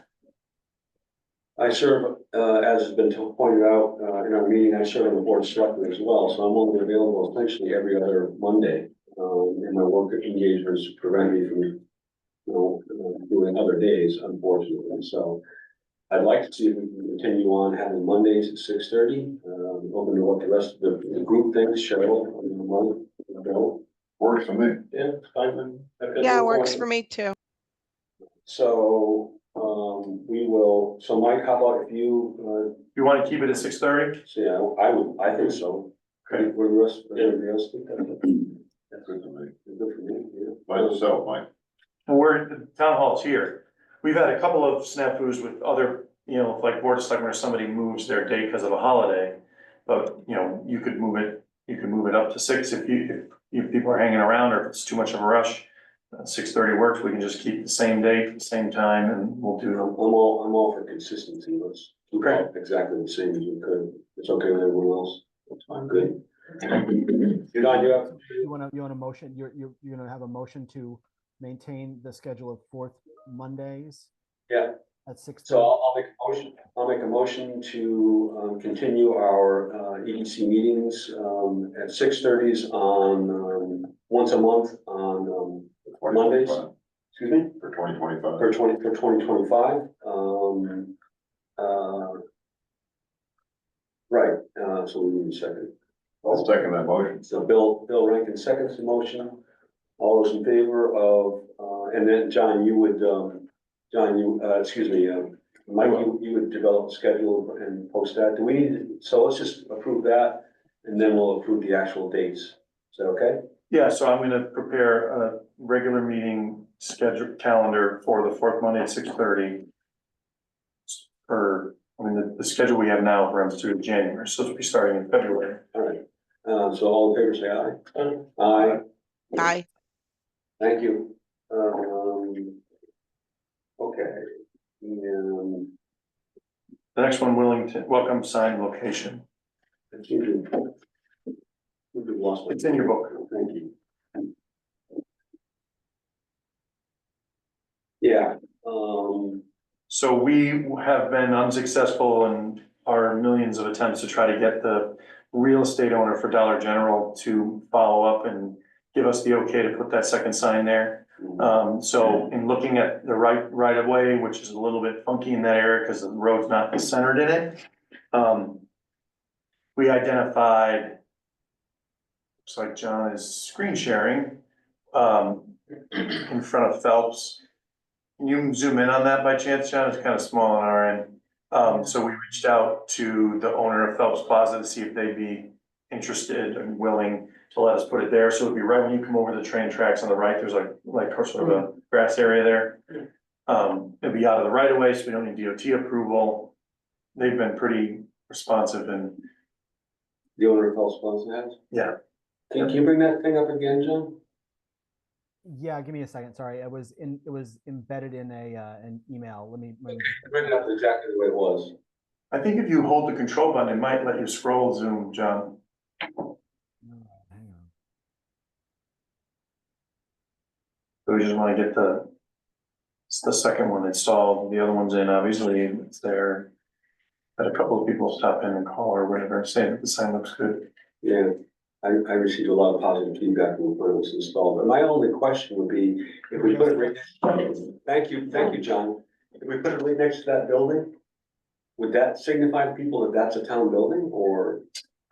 I serve, as has been pointed out in our meeting, I serve on the board of selectmen as well, so I'm only available essentially every other Monday. And my work engagements prevent me from, doing other days, unfortunately. So I'd like to see if we can continue on having Mondays at 6:30. Open to what the rest of the group thinks. Cheryl, Bill. Works for me. Yeah, it's fine. Yeah, it works for me too. So, we will, so Mike, how about if you, You want to keep it at 6:30? say, I think so. Okay. Where the rest, everybody else think that? That's good to me. Good for me, yeah. By yourself, Mike. Well, we're, the town hall's here. We've had a couple of snafus with other, like board of selectmen or somebody moves their date because of a holiday. But, you could move it up to 6 if people are hanging around or if it's too much of a rush. 6:30 works, we can just keep the same date, same time, and we'll I'm do, all for consistency, let's keep Okay. it exactly the same as we could. It's okay with everyone else, that's fine, good. You're not, you have, You want a motion, you're gonna have a motion to maintain the schedule of fourth Mondays yeah, at 6:30? so I'll make a motion to, continue our, EDC meetings, at 6:30 on, once a month on, Mondays. Excuse me? For 2025. For 2025, right, so we need a second. I'll second that motion. So Bill Rankin seconds the motion. All those in favor of, and then John, you would, excuse me, Mike, you would develop a schedule and post that. Do we need, so let's just approve that and then we'll approve the actual dates. Is that okay? yeah, so I'm gonna prepare a regular meeting schedule calendar for the fourth Monday at 6:30. The schedule we have now runs through January, so it'll be starting in February. All right. So all in favor, say aye. Aye. Aye. Thank you. Okay. And The next one, Willington, welcome sign location. we've lost. It's in your book. Thank you. Yeah, So we have been unsuccessful in our millions of attempts to try to get the real estate owner for Dollar General to follow up and give us the okay to put that second sign there. So in looking at the right of way, which is a little bit funky in that area because the road's not centered in it. We identified, looks like John is screen sharing, in front of Phelps. Can you zoom in on that by chance, John? It's kind of small on our end. So we reached out to the owner of Phelps Plaza to see if they'd be interested and willing to let us put it there. So it'd be right when you come over the train tracks on the right, there's like sort of a grass area there. It'd be out of the right of way, so we don't need DOT approval. They've been pretty responsive and the owner of Phelps Plaza has. yeah. Can you bring that thing up again, John? Yeah, give me a second. Sorry, it was embedded in an email. Let me Bring it up exactly the way it was. I think if you hold the control button, it might let you scroll zoom, John. no, hang on. So we just want to get it's the second one installed, the other one's in, obviously, it's there. Had a couple of people stop in and call or whatever, saying that the sign looks good. Yeah, I received a lot of positive feedback when it was installed, but my only question would be, if we put it right, thank you, John. If we put it right next to that building, would that signify to people that that's a town building, or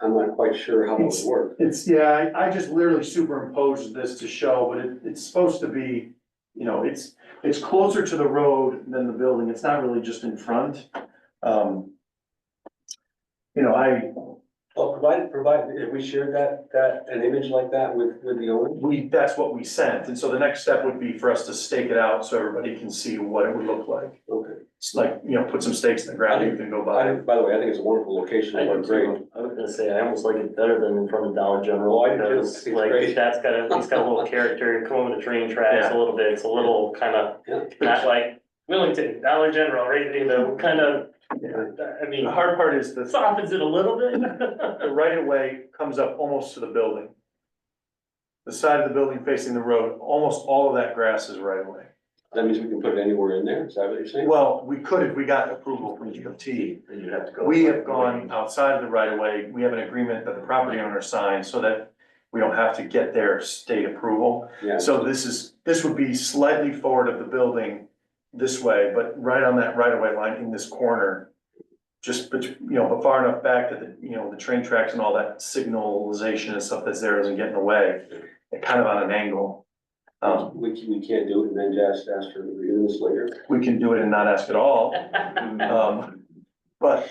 I'm not quite sure how that would work? Yeah, I just literally superimposed this to show, but it's supposed to be, it's closer to the road than the building, it's not really just in front. Oh, provide, if we shared an image like that with the owner? That's what we sent, and so the next step would be for us to stake it out so everybody can see what it would look like. Okay. It's like, put some stakes in the ground, you can go by. By the way, I think it's a wonderful location, I it do worked great. too. I was gonna say, I almost like it better than in front of Dollar General, Oh, I do too. because It's like, great. that's got a, it's got a little character, come over the train tracks Yeah. a little bit, it's a little kind of, Yeah. not like Willington, Dollar General, right, kind of, I mean, The hard part is softens it a little bit. the right of way comes up almost to the building. The side of the building facing the road, almost all of that grass is right of way. That means we can put it anywhere in there, is that what you're saying? Well, we could if we got approval from DOT. And you'd have to go. We have gone outside of the right of way. We have an agreement that the property owner signed so that we don't have to get their state approval. Yeah. So this would be slightly forward of the building this way, but right on that right of way line in this corner. Just, but far enough back that the train tracks and all that signalization and stuff that's there doesn't get in the way. Kind of on an angle. We can't do it and then just ask for the review this later. We can do it and not ask at all. But,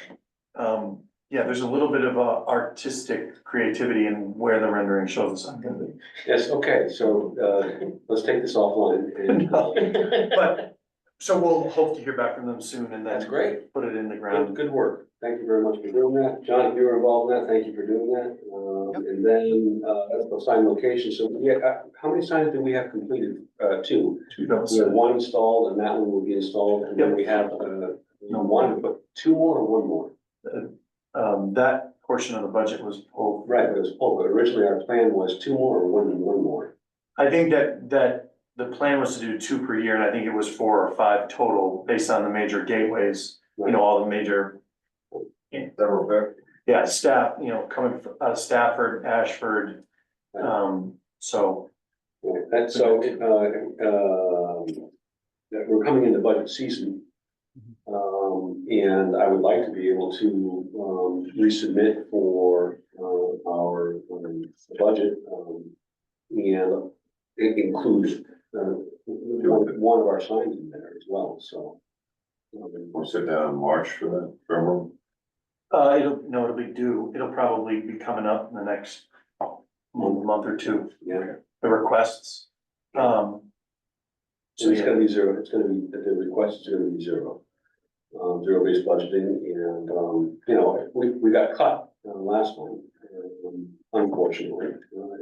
yeah, there's a little bit of artistic creativity in where the rendering shows the sign gonna be. Yes, okay, so, let's take this offline and. No. But, so we'll hope to hear back from them soon and That's then great. put it in the Good, ground. good work. Thank you very much for doing that. John, if you were involved in that, thank you for doing that. And then, that's the sign location. So, yeah, how many signs do we have completed? Two. We have one installed and that one will be installed. And then we have, one, but two more or one more? That portion of the budget was pulled. Right, but it was pulled, but originally our plan was two more or one more. I think that the plan was to do 2 per year, and I think it was 4 or 5 total, based on the major gateways, you know, all the major. Yeah, staff, you know, coming out of Stafford, Ashford, so. Right, that's so, that we're coming into budget season. And I would like to be able to, resubmit for, our, budget, and it includes, one of our signs in there as well, so. We'll sit down in March for that, February. It'll be due, it'll probably be coming up in the next month or two, Yeah, the requests. so it's gonna be zero, it's gonna be, the request is gonna be zero. Zero-based budgeting, and, you know, we got cut, last one, unfortunately.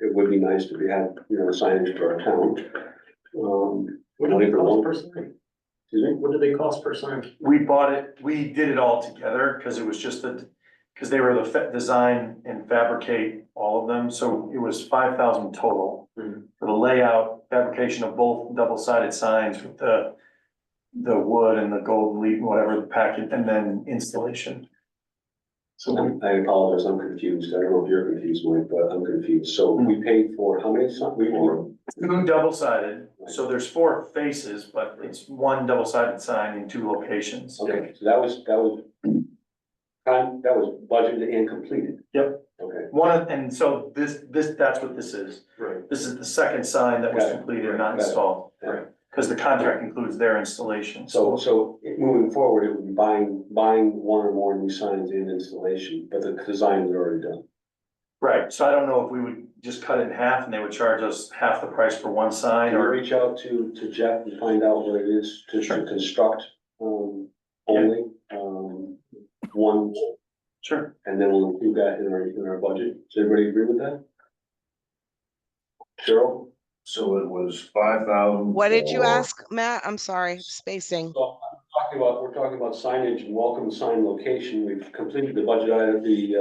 It would be nice to have, you know, signage for our town. What do they cost per sign? Excuse me? What do they cost per sign? We bought it, we did it all together, because it was just because they were the design and fabricate all of them, so it was 5,000 total. Mhm. For the layout, fabrication of both double-sided signs with the wood and the gold leaf, whatever the packet, and then installation. So I apologize, I'm confused. I don't know if you're confused, Mike, but I'm confused. So we paid for how many signs? two double-sided, so there's 4 faces, but it's one double-sided sign in 2 locations. Okay, so that was budgeted and completed. Yep. Okay, And so that's what this is. Right. This is the second sign that was Got it. completed, not Got it. installed. Right. Because the contract includes their installation. so moving forward, it would be buying one or more new signs and installation, but the design is already done. Right, so I don't know if we would just cut it in half and they would charge us half the price for one sign Can you or. reach out to Jeff and find out what it is to construct, only, one, Sure. and then we'll include that in our budget. Does everybody agree with that? Cheryl? So it was 5,000. What did you for- ask, Matt? I'm sorry, spacing. So we're talking about signage and welcome sign location. We've completed the budget item, the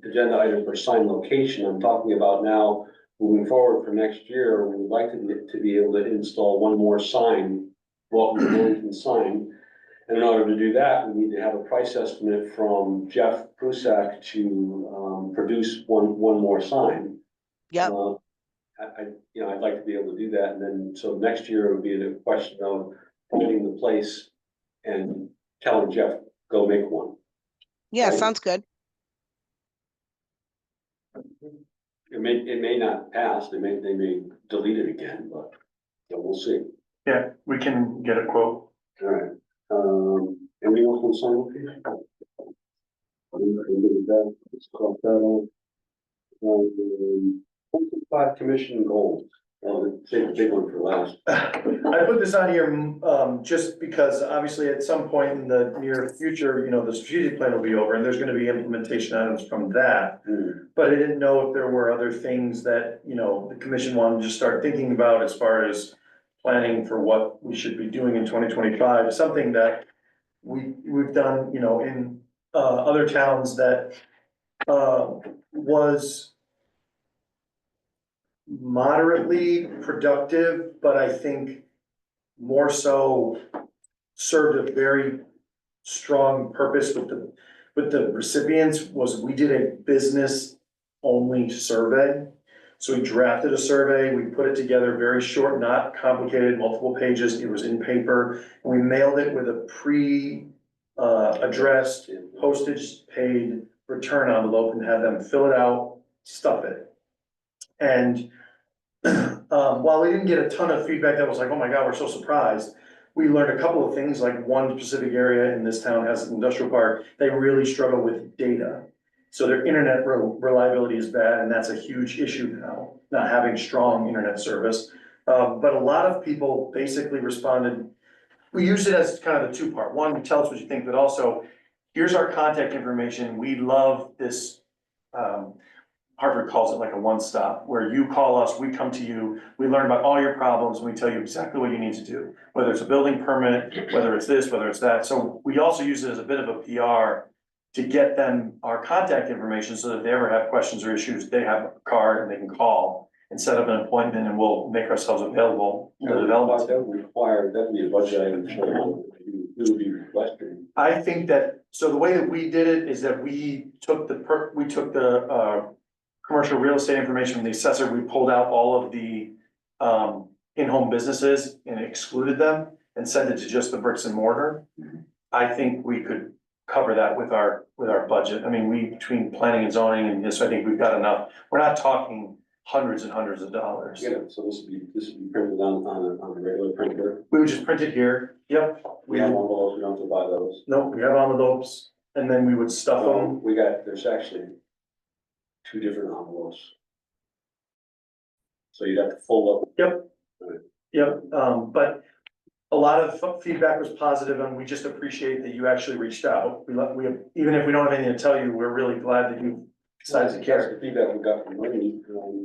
agenda item for sign location. I'm talking about now moving forward for next year. We would like to be able to install one more sign, welcome to Willington sign. And in order to do that, we need to have a price estimate from Jeff Prusak to produce one more sign. Yep. I'd like to be able to do that, and then, so next year it would be the question of finding the place and telling Jeff, go make one. Yeah, Right. sounds good. It may not pass, they may delete it again, but, we'll see. Yeah, we can get a quote. All right, anyone from sign location? Let's cross that off. 25 commission goals. Take the big one for last. I put this on here, just because obviously at some point in the near future, you know, the strategic plan will be over and there's gonna be implementation items from that. But I didn't know if there were other things that, you know, the commission wanted to start thinking about as far as planning for what we should be doing in 2025, something that we've done, you know, in, other towns that, was moderately productive, but I think more so served a very strong purpose with the recipients was we did a business only survey. So we drafted a survey, we put it together very short, not complicated, multiple pages, it was in paper. And we mailed it with a addressed postage paid return envelope and had them fill it out, stuff it. And while we didn't get a ton of feedback that was like, oh my God, we're so surprised. We learned a couple of things, like one specific area in this town has an industrial park, they really struggle with data. So their internet reliability is bad, and that's a huge issue now, not having strong internet service. But a lot of people basically responded, we used it as kind of the two-part. One, tell us what you think, but also, here's our contact information. We love this, Harvard calls it like a one-stop, where you call us, we come to you, we learn about all your problems, and we tell you exactly what you need to do. Whether it's a building permit, whether it's this, whether it's that. So we also use it as a bit of a PR to get them our contact information, so that if they ever have questions or issues, they have a card and they can call and set up an appointment, and we'll make ourselves available to the development. That would require, that'd be a budget item, you would be requesting. I think that, so the way that we did it is that we took the commercial real estate information from the assessor, we pulled out all of the in-home businesses and excluded them and sent it to just the bricks and mortar. I think we could cover that with our budget. I mean, between planning and zoning and this, I think we've got enough. We're not talking hundreds and hundreds of dollars. Yeah, so this would be printed on a regular printer. We would just print it here. Yep. We have one of those, we don't have to buy those. Nope, we have envelopes, and then we would stuff them. There's actually 2 different envelopes. So you'd have to fold up. Yep, but a lot of feedback was positive, and we just appreciate that you actually reached out. Even if we don't have anything to tell you, we're really glad that you decided to care. The feedback we got from Lenny.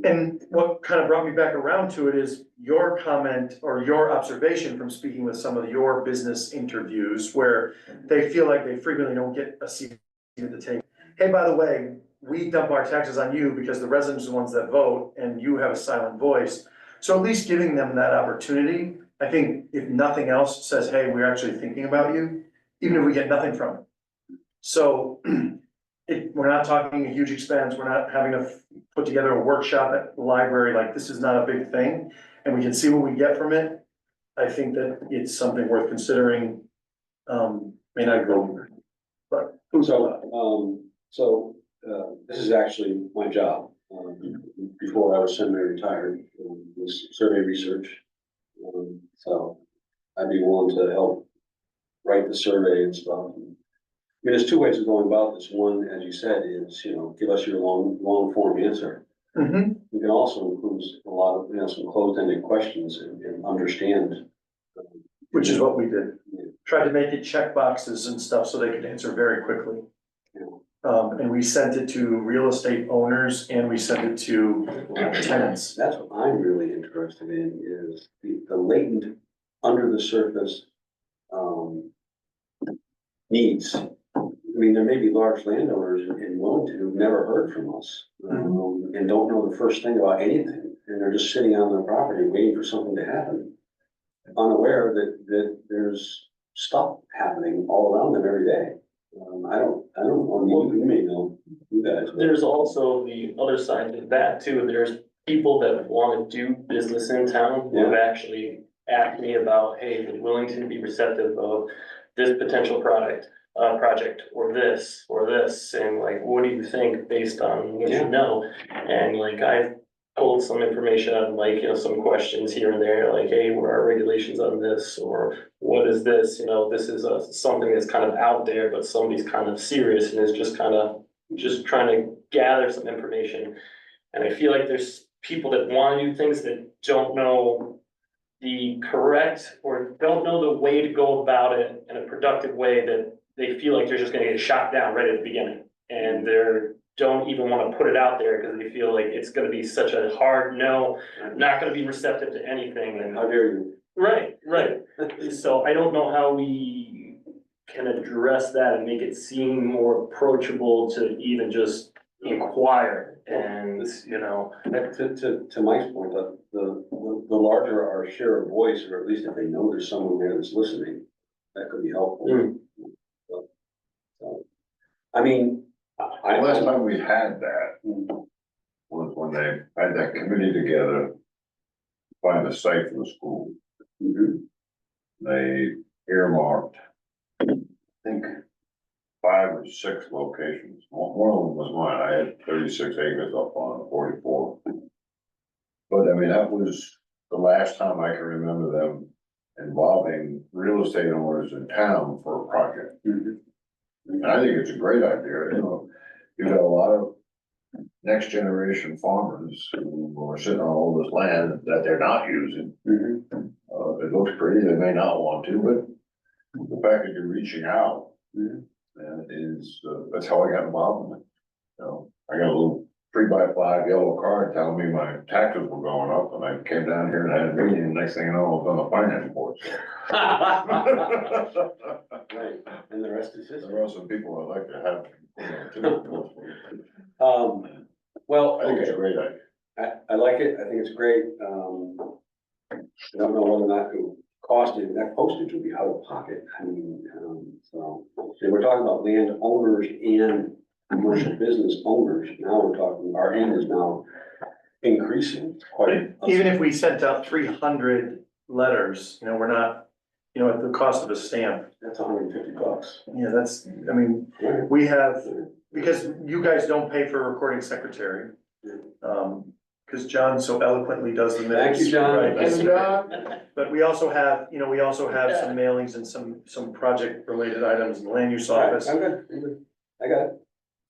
And what kind of brought me back around to it is your comment or your observation from speaking with some of your business interviews, where they feel like they frequently don't get a seat at the table. Hey, by the way, we dump our taxes on you because the residents are the ones that vote and you have a silent voice. So at least giving them that opportunity, I think if nothing else says, hey, we're actually thinking about you, even if we get nothing from it. So we're not talking a huge expense. We're not having to put together a workshop at the library. Like, this is not a big thing, and we can see what we get from it. I think that it's something worth considering. May not go, but this is actually my job. Before I was semi-retired, was survey research. So I'd be willing to help write the survey and stuff. I mean, there's 2 ways of going about this. One, as you said, is, give us your long form answer. Mm-hmm. You can also include a lot of, some closed-ended questions and understand. Which is what we did. Yeah. Tried to make it check boxes and stuff so they could answer very quickly. Yeah. And we sent it to real estate owners and we sent it to tenants. That's what I'm really interested in, is the latent, under the surface needs. I mean, there may be large landowners in Willington who've never heard from us, and don't know the first thing about anything, and they're just sitting on their property waiting for something to happen, unaware that there's stuff happening all around them every day. I don't know, you may know you guys. There's also the other side of that too. There's people that want to do business in town who have actually asked me about, hey, would Willington be receptive of this potential project, or this, and like, what do you think based on what you know? And like, I pulled some information on, like, some questions here and there, like, hey, what are our regulations on this, or what is this? This is something that's kind of out there, but somebody's kind of serious and is just trying to gather some information. And I feel like there's people that want to do things that don't know the correct, or don't know the way to go about it in a productive way, that they feel like they're just gonna get shot down right at the beginning. And don't even want to put it out there because they feel like it's gonna be such a hard no, not gonna be receptive to anything. And How dare you? Right. So I don't know how we can address that and make it seem more approachable to even just inquire. And, To Mike's point, the larger our share of voice, or at least if they know there's someone there that's listening, that could be helpful. So, I mean, The last time we had that was when they had that committee together to find a site for the school. They earmarked, I think, 5 or 6 locations. One of them was mine. I had 36 acres up on 44. But I mean, that was the last time I can remember them involving real estate owners in town for a project. And I think it's a great idea, you know, you got a lot of next generation farmers who are sitting on all this land that they're not using. It looks pretty, they may not want to, but the fact that you're reaching out. And is, that's how I got involved in it. You know, I got a little 3x5 yellow card telling me my taxes were going up, and I came down here and had a meeting, and next thing you know, I was on the finance board. Right, and the rest is history. There are some people I'd like to have. You know, Well, I think it's a okay, great idea. I like it, I think it's great, I don't know whether or not it cost it, that postage would be out of pocket, I mean, so we're talking about land owners and commercial business owners, now we're talking, our end is now increasing quite. Even if we sent out 300 letters, you know, we're not, you know, at the cost of a stamp. That's $150. Yeah, that's, I mean, we have, because you guys don't pay for a recording secretary. Because John so eloquently does the minutes. Thank you, John. Right. Thank you, John. But we also have, you know, we also have some mailings and some project related items in the land use All right, office. I'm good, I got it.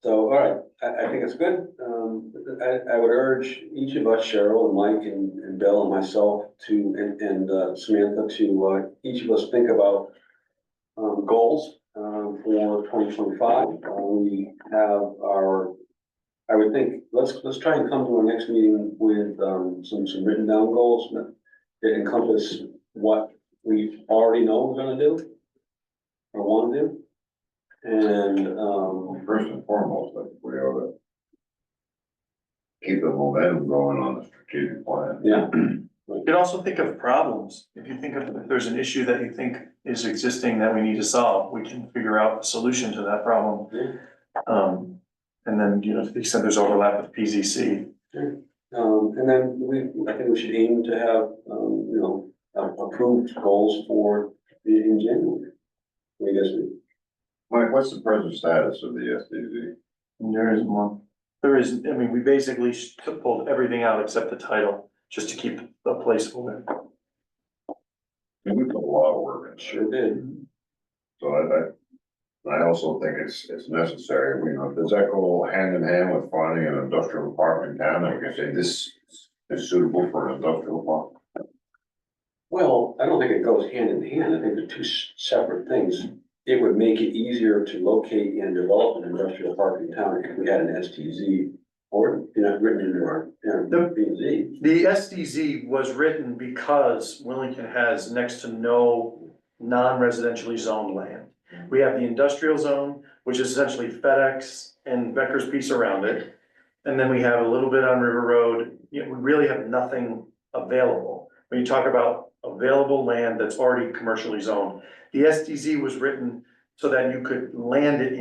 So, all right, I think it's good. I would urge each of us, Cheryl and Mike and Bill and myself to, and Samantha, to, each of us think about goals for 2025. We have our, I would think, let's try and come to our next meeting with some written down goals that encompass what we already know we're gonna do or want to do. And, First and foremost, I think we ought to keep the momentum going on the strategic plan. yeah, You could also think of problems. If you think of, if there's an issue that you think is existing that we need to solve, we can figure out a solution to that problem. And then, you know, to the extent there's overlap with PZC. and then I think we should aim to have, you know, approved goals for in January. I guess Mike, what's the present status of the SDZ? And there isn't one. There is, I mean, we basically pulled everything out except the title, just to keep a placeholder. We put a lot of work in. sure did. So I also think it's necessary, you know, does that go hand in hand with finding an industrial park in town? Like I say, this is suitable for an industrial park. Well, I don't think it goes hand in hand. I think they're two separate things. It would make it easier to locate and develop an industrial park in town if we had an STZ or, you know, written into our, PZ. The SDZ was written because Willington has next to no non-residentially zoned land. We have the industrial zone, which is essentially FedEx and Becker's piece around it. And then we have a little bit on River Road. You know, we really have nothing available. When you talk about available land that's already commercially zoned, the SDZ was written so that you could land it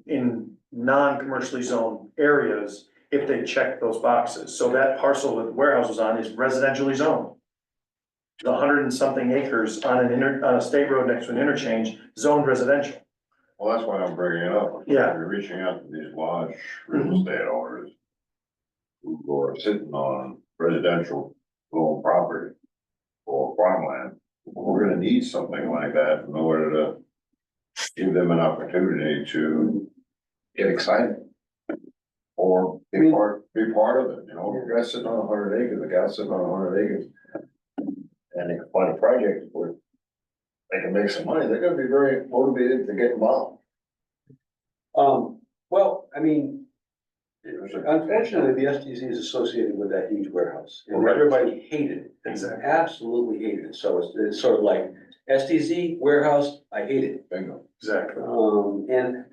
in non-commercially zoned areas if they check those boxes. So that parcel that the warehouse was on is residentially zoned. 100 and something acres on on a state road next to an interchange, zoned residential. Well, that's why I'm bringing it up. Yeah. You're reaching out to these large real estate owners who are sitting on residential owned property or farmland. We're gonna need something like that in order to give them an opportunity to get excited. Or be part of it, you know, the guy's sitting on 100 acres, the guy's sitting on 100 acres. And they can find a project where they can make some money, they're gonna be very motivated to get involved. Well, I mean, unfortunately, the STZ is associated with that huge warehouse and Right. everybody hated it. Exactly. Absolutely hated it. So it's sort of like STZ warehouse, I hate it. Bingo. Exactly. And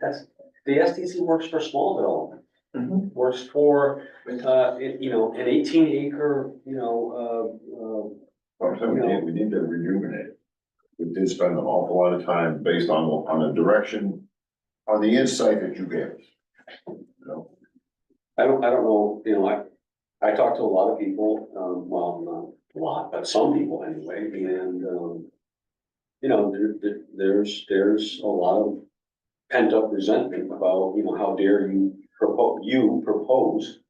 the STZ works for small development. Mhm. Works for, you know, an 18-acre, you know, So we need to rejuvenate it. We did spend an awful lot of time based on the direction, on the insight that you gave us. You know, I don't know, you know, I talked to a lot of people, well, not a lot, but some people anyway, and, you know, there's a lot of pent up resentment about, you know, how dare you propose,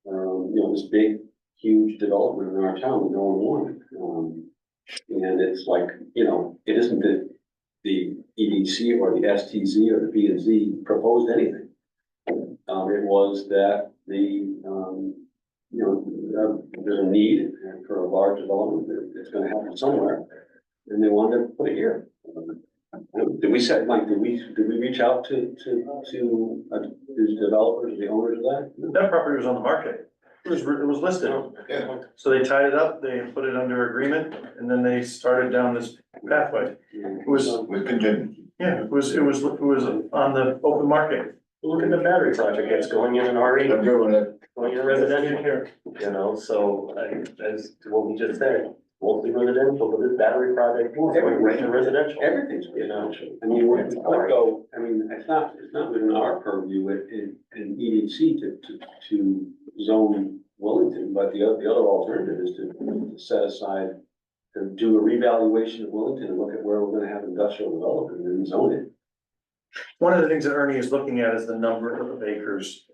you know, this big, huge development in our town that no one wanted. And it's like, it isn't that the EDC or the STZ or the B and Z proposed anything. It was that there's a need for a large development that's gonna happen somewhere, and they wanted to put it here. Did we set, Mike, did we reach out to these developers, the owners of that? That property was on the market. It was listed. Yeah. So they tied it up, they put it under agreement, and then they started down this pathway. It was, With contingency. yeah, it was on the open market. Look at the battery project that's going in an RE, I'm good with it. going in residential here, so as to what we just said, mostly residential, but this battery project is going right to residential. Everything's residential. I mean, it's not within our purview in EDC to zone Willington, but the other alternative is to set aside, to do a revaluation of Willington and look at where we're gonna have industrial development and zone it. One of the things that Ernie is looking at is the number of acres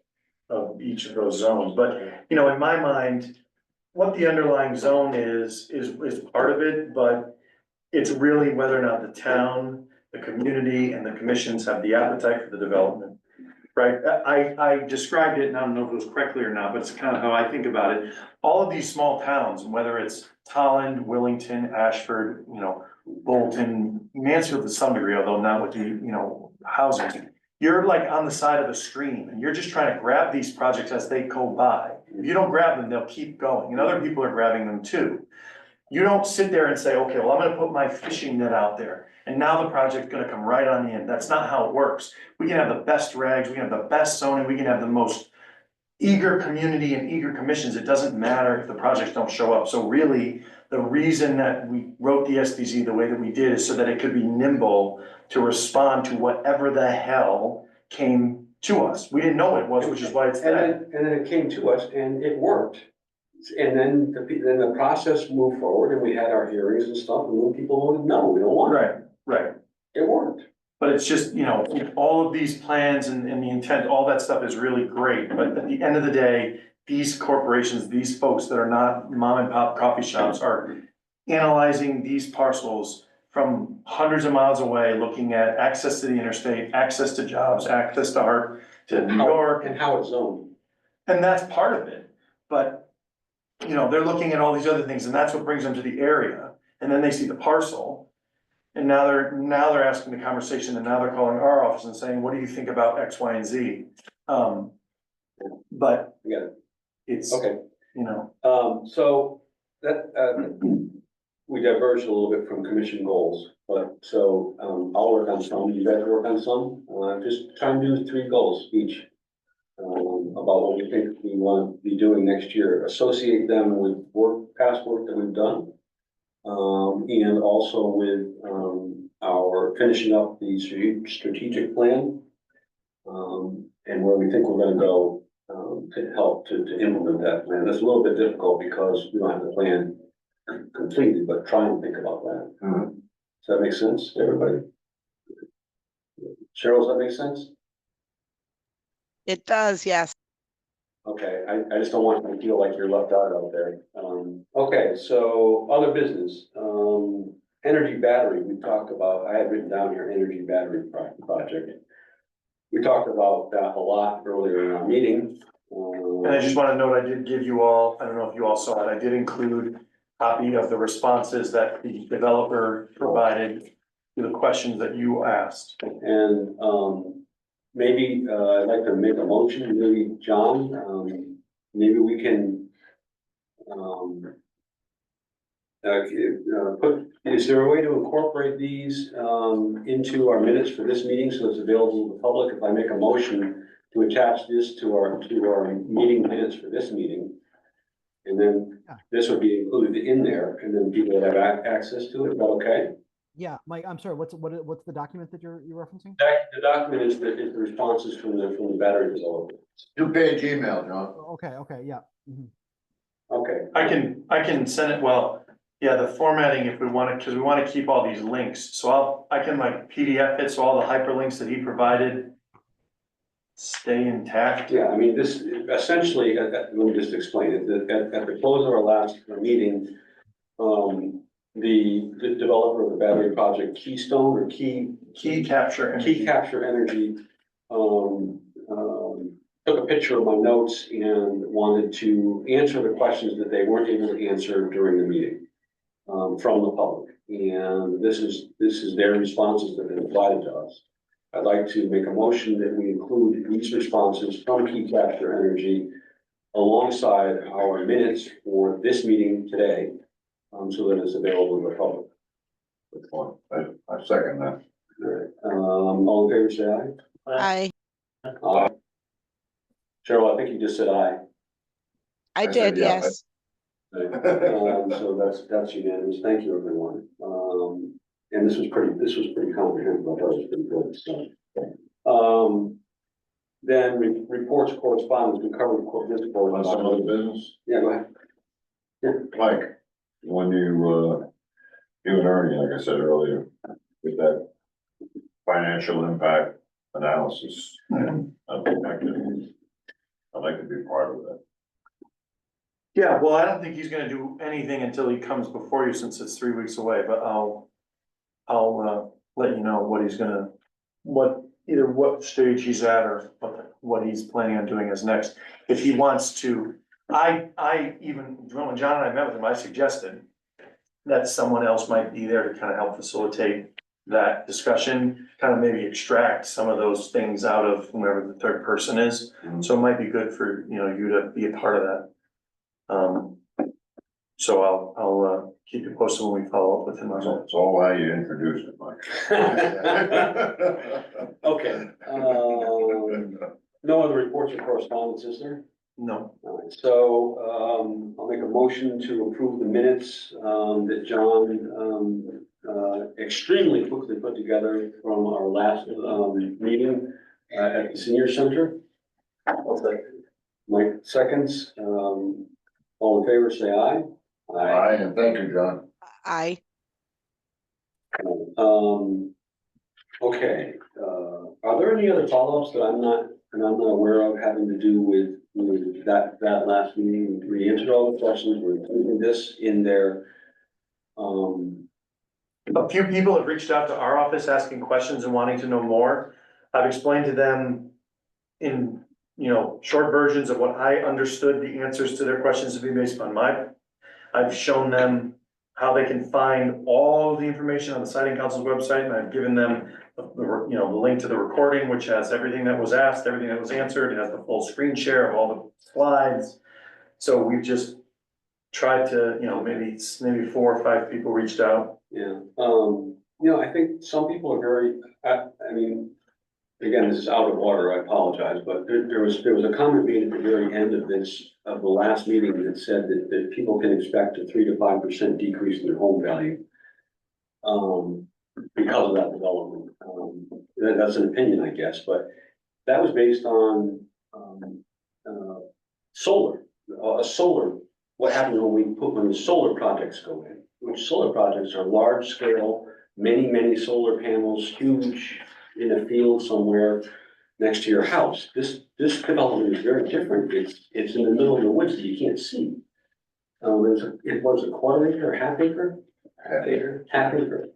of each of those zones, but, in my mind, what the underlying zone is part of it, but it's really whether or not the town, the community, and the commissions have the appetite for the development. Right, I described it, and I don't know if it was correctly or not, but it's kind of how I think about it. All of these small towns, whether it's Tolland, Willington, Ashford, Bolton, Mansfield to some degree, although not with the, housing. You're like on the side of a screen, and you're just trying to grab these projects as they go by. If you don't grab them, they'll keep going, and other people are grabbing them too. You don't sit there and say, okay, well, I'm gonna put my fishing net out there, and now the project's gonna come right on in. That's not how it works. We can have the best regs, we can have the best zoning, we can have the most eager community and eager commissions. It doesn't matter if the projects don't show up. So really, the reason that we wrote the SPZ the way that we did is so that it could be nimble to respond to whatever the hell came to us. We didn't know what it was, which is why it's there. And then it came to us and it worked. And then the process moved forward and we had our hearings and stuff, and then people voted, no, we don't want it. Right. It worked. But it's just, all of these plans and the intent, all that stuff is really great, but at the end of the day, these corporations, these folks that are not mom and pop coffee shops are analyzing these parcels from hundreds of miles away, looking at access to the interstate, access to jobs, access to New York. And how it's zoned. And that's part of it, but, they're looking at all these other things, and that's what brings them to the area, and then they see the parcel. And now they're asking the conversation, and now they're calling our office and saying, what do you think about X, Y, and Z? But Yeah. it's, Okay. So that, we diverged a little bit from commission goals, but so, I'll work on some, you guys work on some, just try and do 3 goals each. About what we think we want to be doing next year, associate them with past work that we've done. And also with, our finishing up the strategic plan. And where we think we're gonna go, to help to implement that plan. That's a little bit difficult because we don't have the plan completed, but try and think about that. Mhm. Does that make sense to everybody? Cheryl, does that make sense? It does, yes. Okay, I just don't want you to feel like you're left out there. Okay, so other business, energy battery, we talked about, I had written down here, energy battery project. We talked about that a lot earlier in our meeting. and I just wanna note, I did give you all, I don't know if you all saw it, I did include a copy of the responses that the developer provided to the questions that you asked. And, maybe, I'd like to make a motion, maybe John, maybe we can, is there a way to incorporate these, into our minutes for this meeting so it's available to the public? If I make a motion to attach this to our meeting minutes for this meeting, and then this would be included in there, and then people would have access to it, is that okay? Yeah, Mike, I'm sorry, what's the document that you're referencing? The document is the responses from the battery developer. 2-page email, John. Okay, yeah. Mhm. Okay. I can send it, the formatting if we want it, because we want to keep all these links, so I can like PDF it, so all the hyperlinks that he provided. stay intact. Yeah, I mean, this essentially, let me just explain it, at the close of our last meeting, the developer of the battery project Keystone or Key capture. Key Capture Energy, took a picture of my notes and wanted to answer the questions that they weren't able to answer during the meeting, from the public. And this is their responses that they provided to us. I'd like to make a motion that we include these responses from Key Capture Energy alongside our minutes for this meeting today, so that it's available to the public. Good point. I second that. All right. All in favor, say aye. I, Cheryl, I think you just said aye. I I said did, yeah, yes. So that's unanimous. Thank you, everyone. And this was pretty comprehensive. I thought it was pretty good. So, then reports, correspondence, we covered this On some other correspondence. business, Yeah, go ahead. Mike, when you and Ernie, like I said earlier, with that financial impact analysis, and I'd like to be part of that. Yeah, well, I don't think he's gonna do anything until he comes before you, since it's 3 weeks away, but I'll let you know what he's gonna, either what stage he's at or what he's planning on doing as next. If he wants to, I even, when John and I met with him, I suggested that someone else might be there to kind of help facilitate that discussion, kind of maybe extract some of those things out of whomever the third person is. So it might be good for, you to be a part of that. So I'll keep you posted when we follow up with him on that. It's all why you introduced it, Mike. Okay, no other reports or correspondence, is there? No, All right, so, I'll make a motion to approve the minutes, that John, extremely quickly put together from our last, meeting, at the senior center. Mike seconds, all in favor, say aye. Aye, and thank you, John. I, Okay, are there any other follow-ups that I'm not aware of having to do with that last meeting? We answered all the questions, we're including this in there. a few people have reached out to our office asking questions and wanting to know more. I've explained to them in, short versions of what I understood the answers to their questions to be based on I've shown them how they can find all the information on the Siting Council's website, and I've given them the link to the recording, which has everything that was asked, everything that was answered. It has the full screen share of all the slides. So we've just tried to, maybe 4 or 5 people reached out. Yeah, I think some people are very, I mean, again, this is out of order, I apologize, but there was a comment made at the very end of the last meeting that said that people can expect a 3 to 5% decrease in their home value. Because of that development. That's an opinion, I guess, but that was based on, solar, what happens when the solar projects go in, which solar projects are large scale, many solar panels, huge in a field somewhere next to your house. This development is very different. It's in the middle of the woods that you can't see. It was a quarter acre, half acre? Half acre.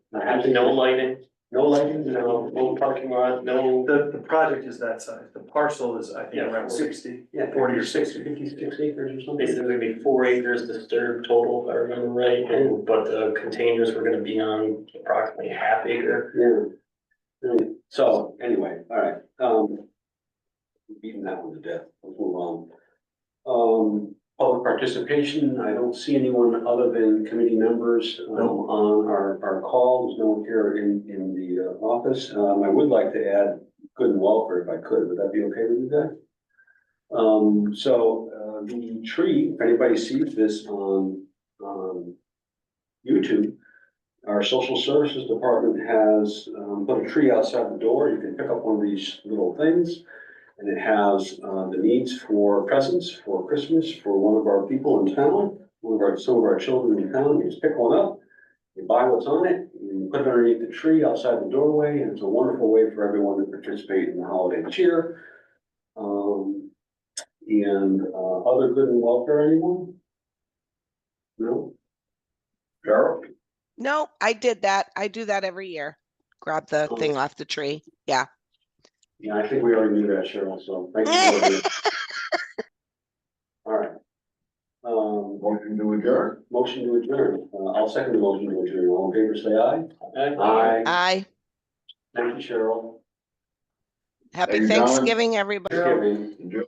No lighting, No lighting, no parking lot, no. The project is that size. The parcel is, I think, Yeah, around 60. yeah, 40 or 56 acres or something. Basically, gonna be 4 acres disturbed total, if I remember right, but the containers were gonna be on approximately ½ acre. Yeah. So, anyway, all right, beating that one to death, let's move on. Public participation, I don't see anyone other than committee members, on our call. There's no one here in the office. I would like to add good and welfare if I could. Would that be okay with you guys? The tree, if anybody sees this on YouTube, our social services department has put a tree outside the door. You can pick up one of these little things. And it has the needs for presents for Christmas for one of our people in town, some of our children in town. You just pick one up, you buy what's on it, you put it underneath the tree outside the doorway, and it's a wonderful way for everyone to participate in the holiday cheer. And, other good and welfare, anyone? No? Carol? No, I did that. I do that every year. Grab the Oh. thing off the tree. Yeah. Yeah, I think we already knew that, Cheryl, so thank you. All right. Motion to adjourn? Motion to adjourn. I'll second the motion to adjourn. All in favor, say aye. Aye. Aye. Thank you, Cheryl. Happy Thank you, gentlemen. Thanksgiving, everybody. Thanksgiving. Enjoy.